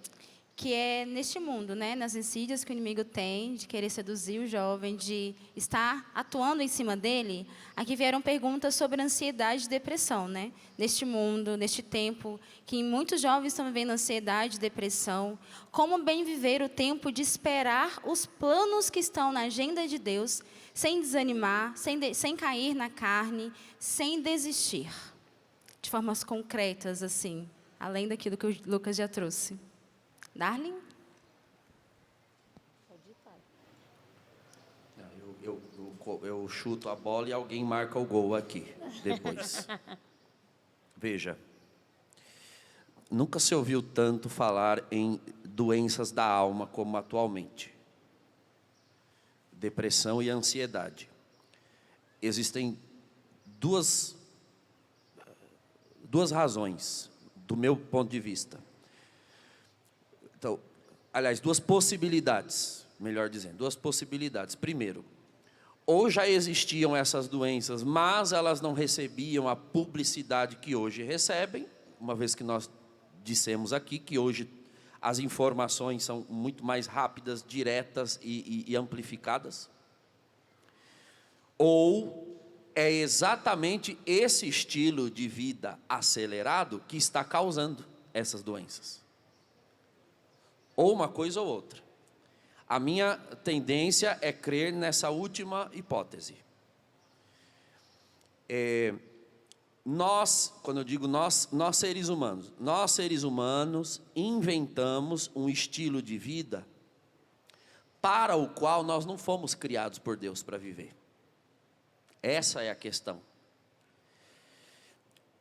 que é neste mundo, né, nas insídias que o inimigo tem, de querer seduzir o jovem, de estar atuando em cima dele. Aqui vieram perguntas sobre ansiedade e depressão, né? Neste mundo, neste tempo, que muitos jovens estão vivendo ansiedade, depressão. Como bem viver o tempo de esperar os planos que estão na agenda de Deus, sem desanimar, sem cair na carne, sem desistir. De formas concretas, assim, além daquilo que o Lucas já trouxe. Darling? Eu chuto a bola e alguém marca o gol aqui, depois. Veja, nunca se ouviu tanto falar em doenças da alma como atualmente. Depressão e ansiedade. Existem duas razões, do meu ponto de vista. Então, aliás, duas possibilidades, melhor dizendo, duas possibilidades. Primeiro, ou já existiam essas doenças, mas elas não recebiam a publicidade que hoje recebem, uma vez que nós dissemos aqui que hoje as informações são muito mais rápidas, diretas e amplificadas. Ou é exatamente esse estilo de vida acelerado que está causando essas doenças. Ou uma coisa ou outra. A minha tendência é crer nessa última hipótese. Quando eu digo nós seres humanos inventamos um estilo de vida para o qual nós não fomos criados por Deus para viver. Essa é a questão.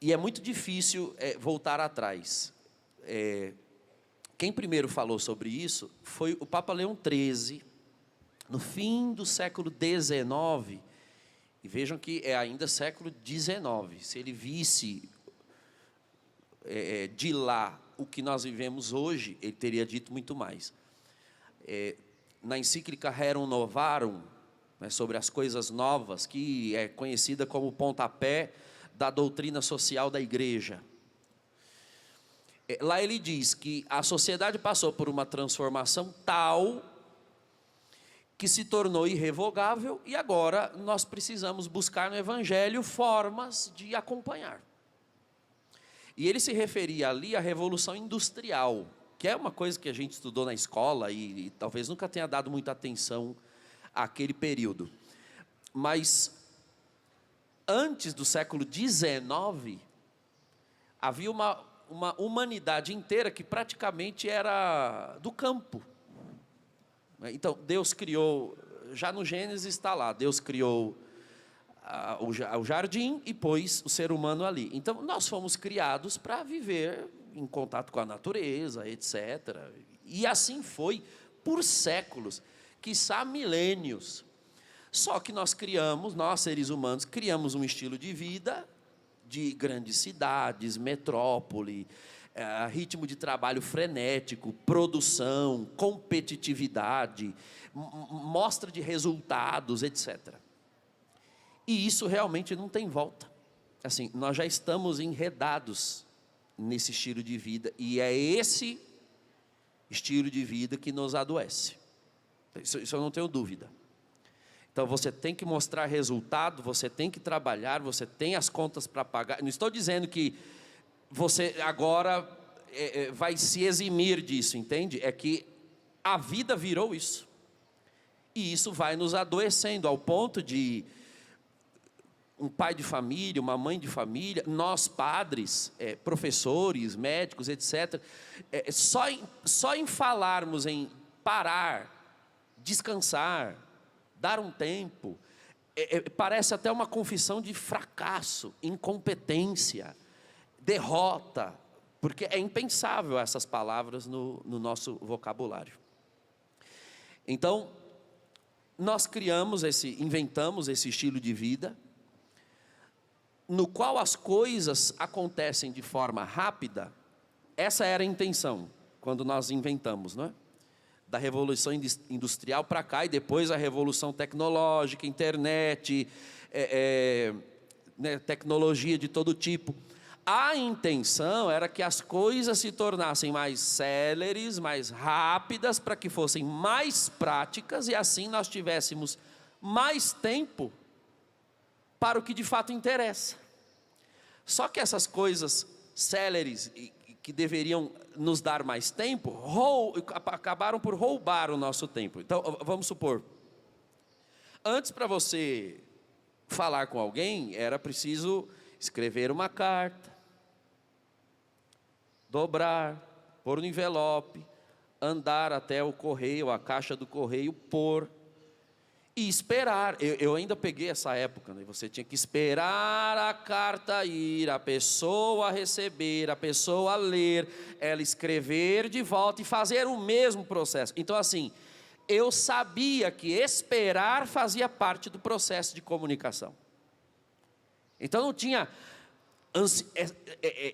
E é muito difícil voltar atrás. Quem primeiro falou sobre isso foi o Papa Leão XIII, no fim do século XIX, e vejam que é ainda século XIX, se ele visse de lá o que nós vivemos hoje, ele teria dito muito mais. Na encíclica Rerum Novarum, né, sobre as coisas novas, que é conhecida como o pontapé da doutrina social da igreja, lá ele diz que a sociedade passou por uma transformação tal que se tornou irrevogável e agora nós precisamos buscar no Evangelho formas de acompanhar. E ele se referia ali à Revolução Industrial, que é uma coisa que a gente estudou na escola e talvez nunca tenha dado muita atenção àquele período. Mas antes do século XIX, havia uma humanidade inteira que praticamente era do campo. Então, Deus criou, já no Gênesis está lá, Deus criou o jardim e pôs o ser humano ali. Então, nós fomos criados para viver em contato com a natureza, etc. E assim foi por séculos, quiçá milênios. Só que nós seres humanos, criamos um estilo de vida de grandes cidades, metrópole, ritmo de trabalho frenético, produção, competitividade, mostra de resultados, etc. E isso realmente não tem volta. Assim, nós já estamos enredados nesse estilo de vida, e é esse estilo de vida que nos adoece. Isso eu não tenho dúvida. Então, você tem que mostrar resultado, você tem que trabalhar, você tem as contas para pagar. Não estou dizendo que você agora vai se eximir disso, entende? É que a vida virou isso. E isso vai nos adoecendo, ao ponto de um pai de família, uma mãe de família, nós padres, professores, médicos, etc., só em falarmos em parar, descansar, dar um tempo, parece até uma confissão de fracasso, incompetência, derrota, porque é impensável essas palavras no nosso vocabulário. Então, nós inventamos esse estilo de vida, no qual as coisas acontecem de forma rápida. Essa era a intenção, quando nós inventamos, não é? Da Revolução Industrial para cá, e depois a Revolução Tecnológica, internet, né, tecnologia de todo tipo. A intenção era que as coisas se tornassem mais céleres, mais rápidas, para que fossem mais práticas, e assim nós tivéssemos mais tempo para o que de fato interessa. Só que essas coisas céleres, que deveriam nos dar mais tempo, acabaram por roubar o nosso tempo. Então, vamos supor, antes, para você falar com alguém, era preciso escrever uma carta, dobrar, pôr no envelope, andar até o correio, a caixa do correio, pôr e esperar. Eu ainda peguei essa época, né? Você tinha que esperar a carta ir, a pessoa receber, a pessoa ler, ela escrever de volta e fazer o mesmo processo. Então, assim, eu sabia que esperar fazia parte do processo de comunicação. Então, não tinha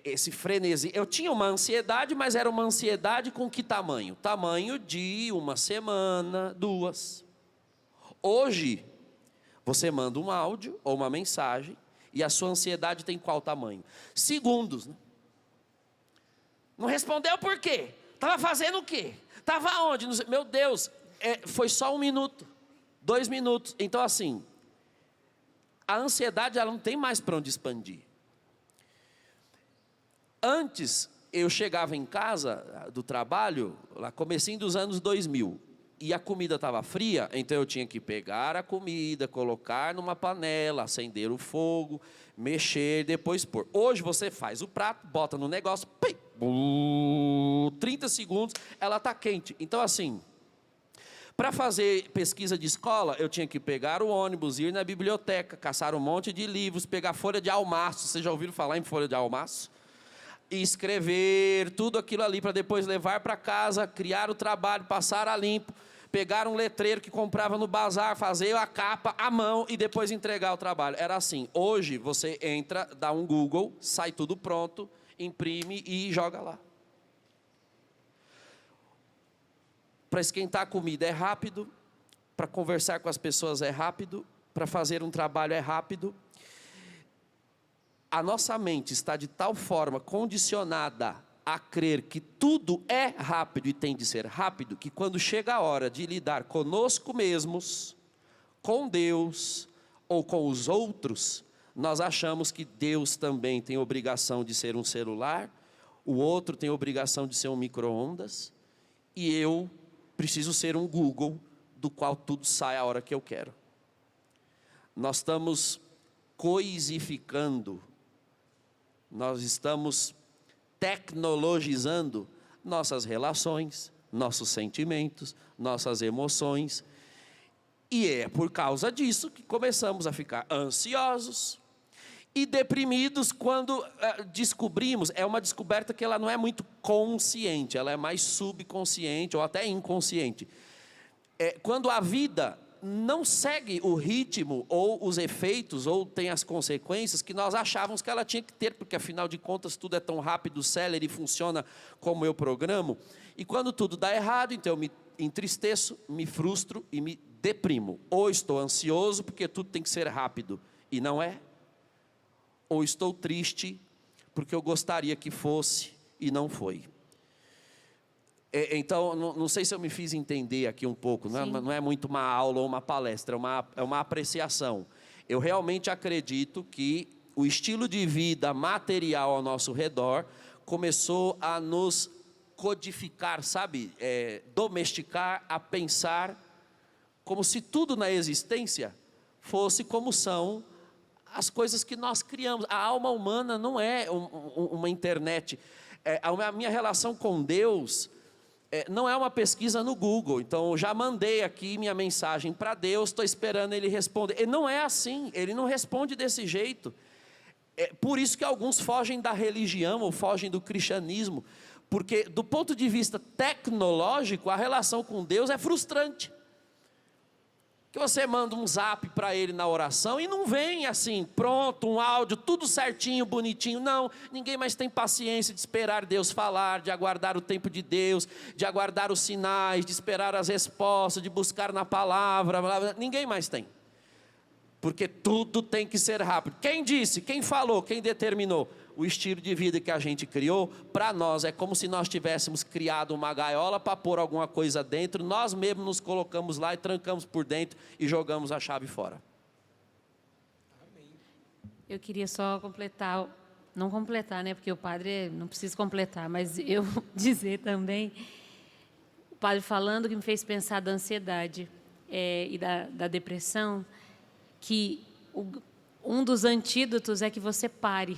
esse frenesi. Eu tinha uma ansiedade, mas era uma ansiedade com que tamanho? Tamanho de uma semana, 2. Hoje, você manda um áudio ou uma mensagem e a sua ansiedade tem qual tamanho? Segundos. Né? Não respondeu por quê? Estava fazendo o quê? Estava onde? Meu Deus, foi só 1 minuto, 2 minutos. Então, assim, a ansiedade ela não tem mais para onde expandir. Antes, eu chegava em casa do trabalho, lá comecinho dos anos 2000, e a comida estava fria, então eu tinha que pegar a comida, colocar numa panela, acender o fogo, mexer, depois pôr. Hoje você faz o prato, bota no negócio, 30 segundos, ela está quente. Então, assim, para fazer pesquisa de escola, eu tinha que pegar o ônibus, ir na biblioteca, caçar um monte de livros, pegar folha de almaço. Vocês já ouviram falar em folha de almaço? E escrever tudo aquilo ali para depois levar para casa, criar o trabalho, passar a limpo, pegar um letreiro que comprava no bazar, fazer a capa à mão e depois entregar o trabalho. Era assim. Hoje você entra, dá um Google, sai tudo pronto, imprime e joga lá. Para esquentar a comida é rápido, para conversar com as pessoas é rápido, para fazer um trabalho é rápido. A nossa mente está de tal forma condicionada a crer que tudo é rápido e tem de ser rápido, que quando chega a hora de lidar conosco mesmos, com Deus ou com os outros, nós achamos que Deus também tem obrigação de ser um celular, o outro tem obrigação de ser um micro-ondas, e eu preciso ser um Google, do qual tudo sai a hora que eu quero. Nós estamos coisificando, nós estamos tecnologizando nossas relações, nossos sentimentos, nossas emoções. E é por causa disso que começamos a ficar ansiosos e deprimidos quando descobrimos. É uma descoberta que ela não é muito consciente, ela é mais subconsciente ou até inconsciente. Quando a vida não segue o ritmo, ou os efeitos, ou tem as consequências que nós achávamos que ela tinha que ter, porque afinal de contas tudo é tão rápido, célere, funciona como eu programo, e quando tudo dá errado, então eu me entristeço, me frustro e me deprimo. Ou estou ansioso porque tudo tem que ser rápido, e não é, ou estou triste porque eu gostaria que fosse e não foi. Então, não sei se eu me fiz entender aqui um pouco, não é muito uma aula ou uma palestra, é uma apreciação. Eu realmente acredito que o estilo de vida material ao nosso redor começou a nos codificar, sabe? Domesticar, a pensar como se tudo na existência fosse como são as coisas que nós criamos. A alma humana não é uma internet. A minha relação com Deus não é uma pesquisa no Google. Então, eu já mandei aqui minha mensagem para Deus, estou esperando Ele responder. Ele não é assim, Ele não responde desse jeito. Por isso que alguns fogem da religião ou fogem do cristianismo, porque do ponto de vista tecnológico, a relação com Deus é frustrante. Que você manda um zap para ele na oração e não vem assim, pronto, um áudio, tudo certinho, bonitinho. Não, ninguém mais tem paciência de esperar Deus falar, de aguardar o tempo de Deus, de aguardar os sinais, de esperar as respostas, de buscar na palavra. Ninguém mais tem. Porque tudo tem que ser rápido. Quem disse, quem falou, quem determinou? O estilo de vida que a gente criou, para nós é como se nós tivéssemos criado uma gaiola para pôr alguma coisa dentro, nós mesmos nos colocamos lá e trancamos por dentro e jogamos a chave fora. Eu queria só completar, não completar, né, porque o padre não precisa completar, mas eu dizer também, o padre falando que me fez pensar da ansiedade e da depressão, que um dos antídotos é que você pare.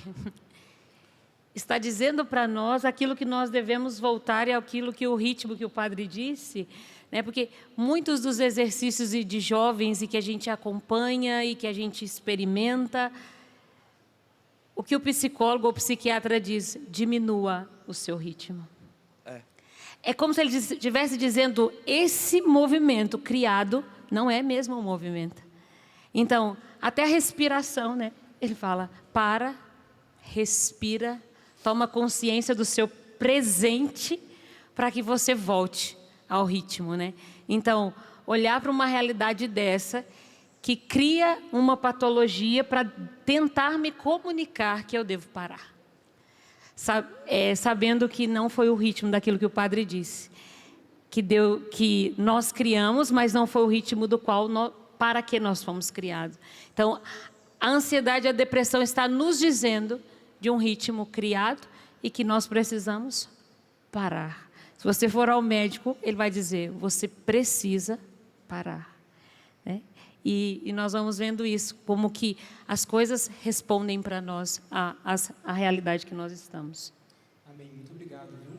Está dizendo para nós aquilo que nós devemos voltar e aquilo que o ritmo que o padre disse, né? Porque muitos dos exercícios de jovens e que a gente acompanha e que a gente experimenta, o que o psicólogo ou psiquiatra diz, diminua o seu ritmo. É como se ele estivesse dizendo, esse movimento criado não é mesmo um movimento. Então, até a respiração, né? Ele fala, para, respira, toma consciência do seu presente para que você volte ao ritmo, né? Então, olhar para uma realidade dessa que cria uma patologia para tentar me comunicar que eu devo parar. Sabendo que não foi o ritmo daquilo que o padre disse. Que nós criamos, mas não foi o ritmo do qual para que nós fomos criados. Então, a ansiedade e a depressão está nos dizendo de um ritmo criado e que nós precisamos parar. Se você for ao médico, ele vai dizer, você precisa parar. Né? E nós vamos vendo isso, como que as coisas respondem para nós a realidade que nós estamos. Amém. Muito obrigado, viu?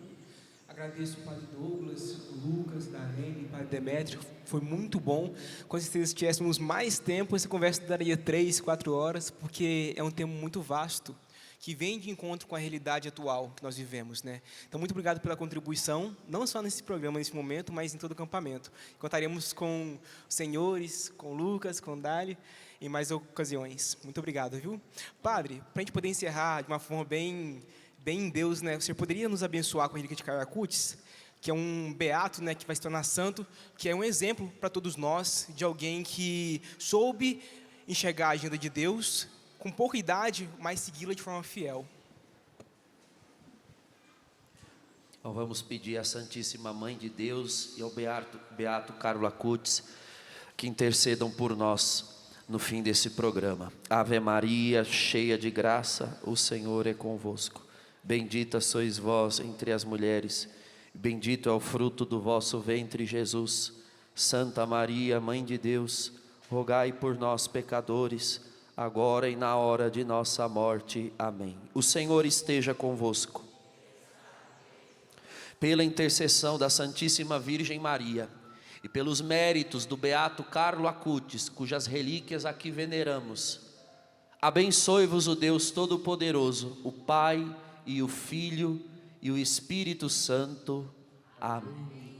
Agradeço o Padre Douglas, o Lucas, Darlene, o Padre Demétrio. Foi muito bom. Com certeza, se tivéssemos mais tempo, essa conversa daria 3, 4 horas, porque é um tema muito vasto, que vem de encontro com a realidade atual que nós vivemos, né? Então, muito obrigado pela contribuição, não só nesse programa, nesse momento, mas em todo o acampamento. Contaremos com os senhores, com o Lucas, com o Dali, em mais ocasiões. Muito obrigado, viu? Padre, para a gente poder encerrar de uma forma bem em Deus, né? Você poderia nos abençoar com a relíquia de Carlo Acutis, que é um beato, né, que vai se tornar santo, que é um exemplo para todos nós de alguém que soube enxergar a agenda de Deus com pouca idade, mas segui-la de forma fiel. Então vamos pedir à Santíssima Mãe de Deus e ao beato Carlo Acutis que intercedam por nós no fim desse programa. Ave Maria, cheia de graça, o Senhor é convosco. Bendita sois vós entre as mulheres, bendito é o fruto do vosso ventre, Jesus. Santa Maria, Mãe de Deus, rogai por nós, pecadores, agora e na hora de nossa morte. Amém. O Senhor esteja convosco. Pela intercessão da Santíssima Virgem Maria e pelos méritos do beato Carlo Acutis, cujas relíquias aqui veneramos, abençoe-vos o Deus Todo-Poderoso, o Pai e o Filho e o Espírito Santo. Amém.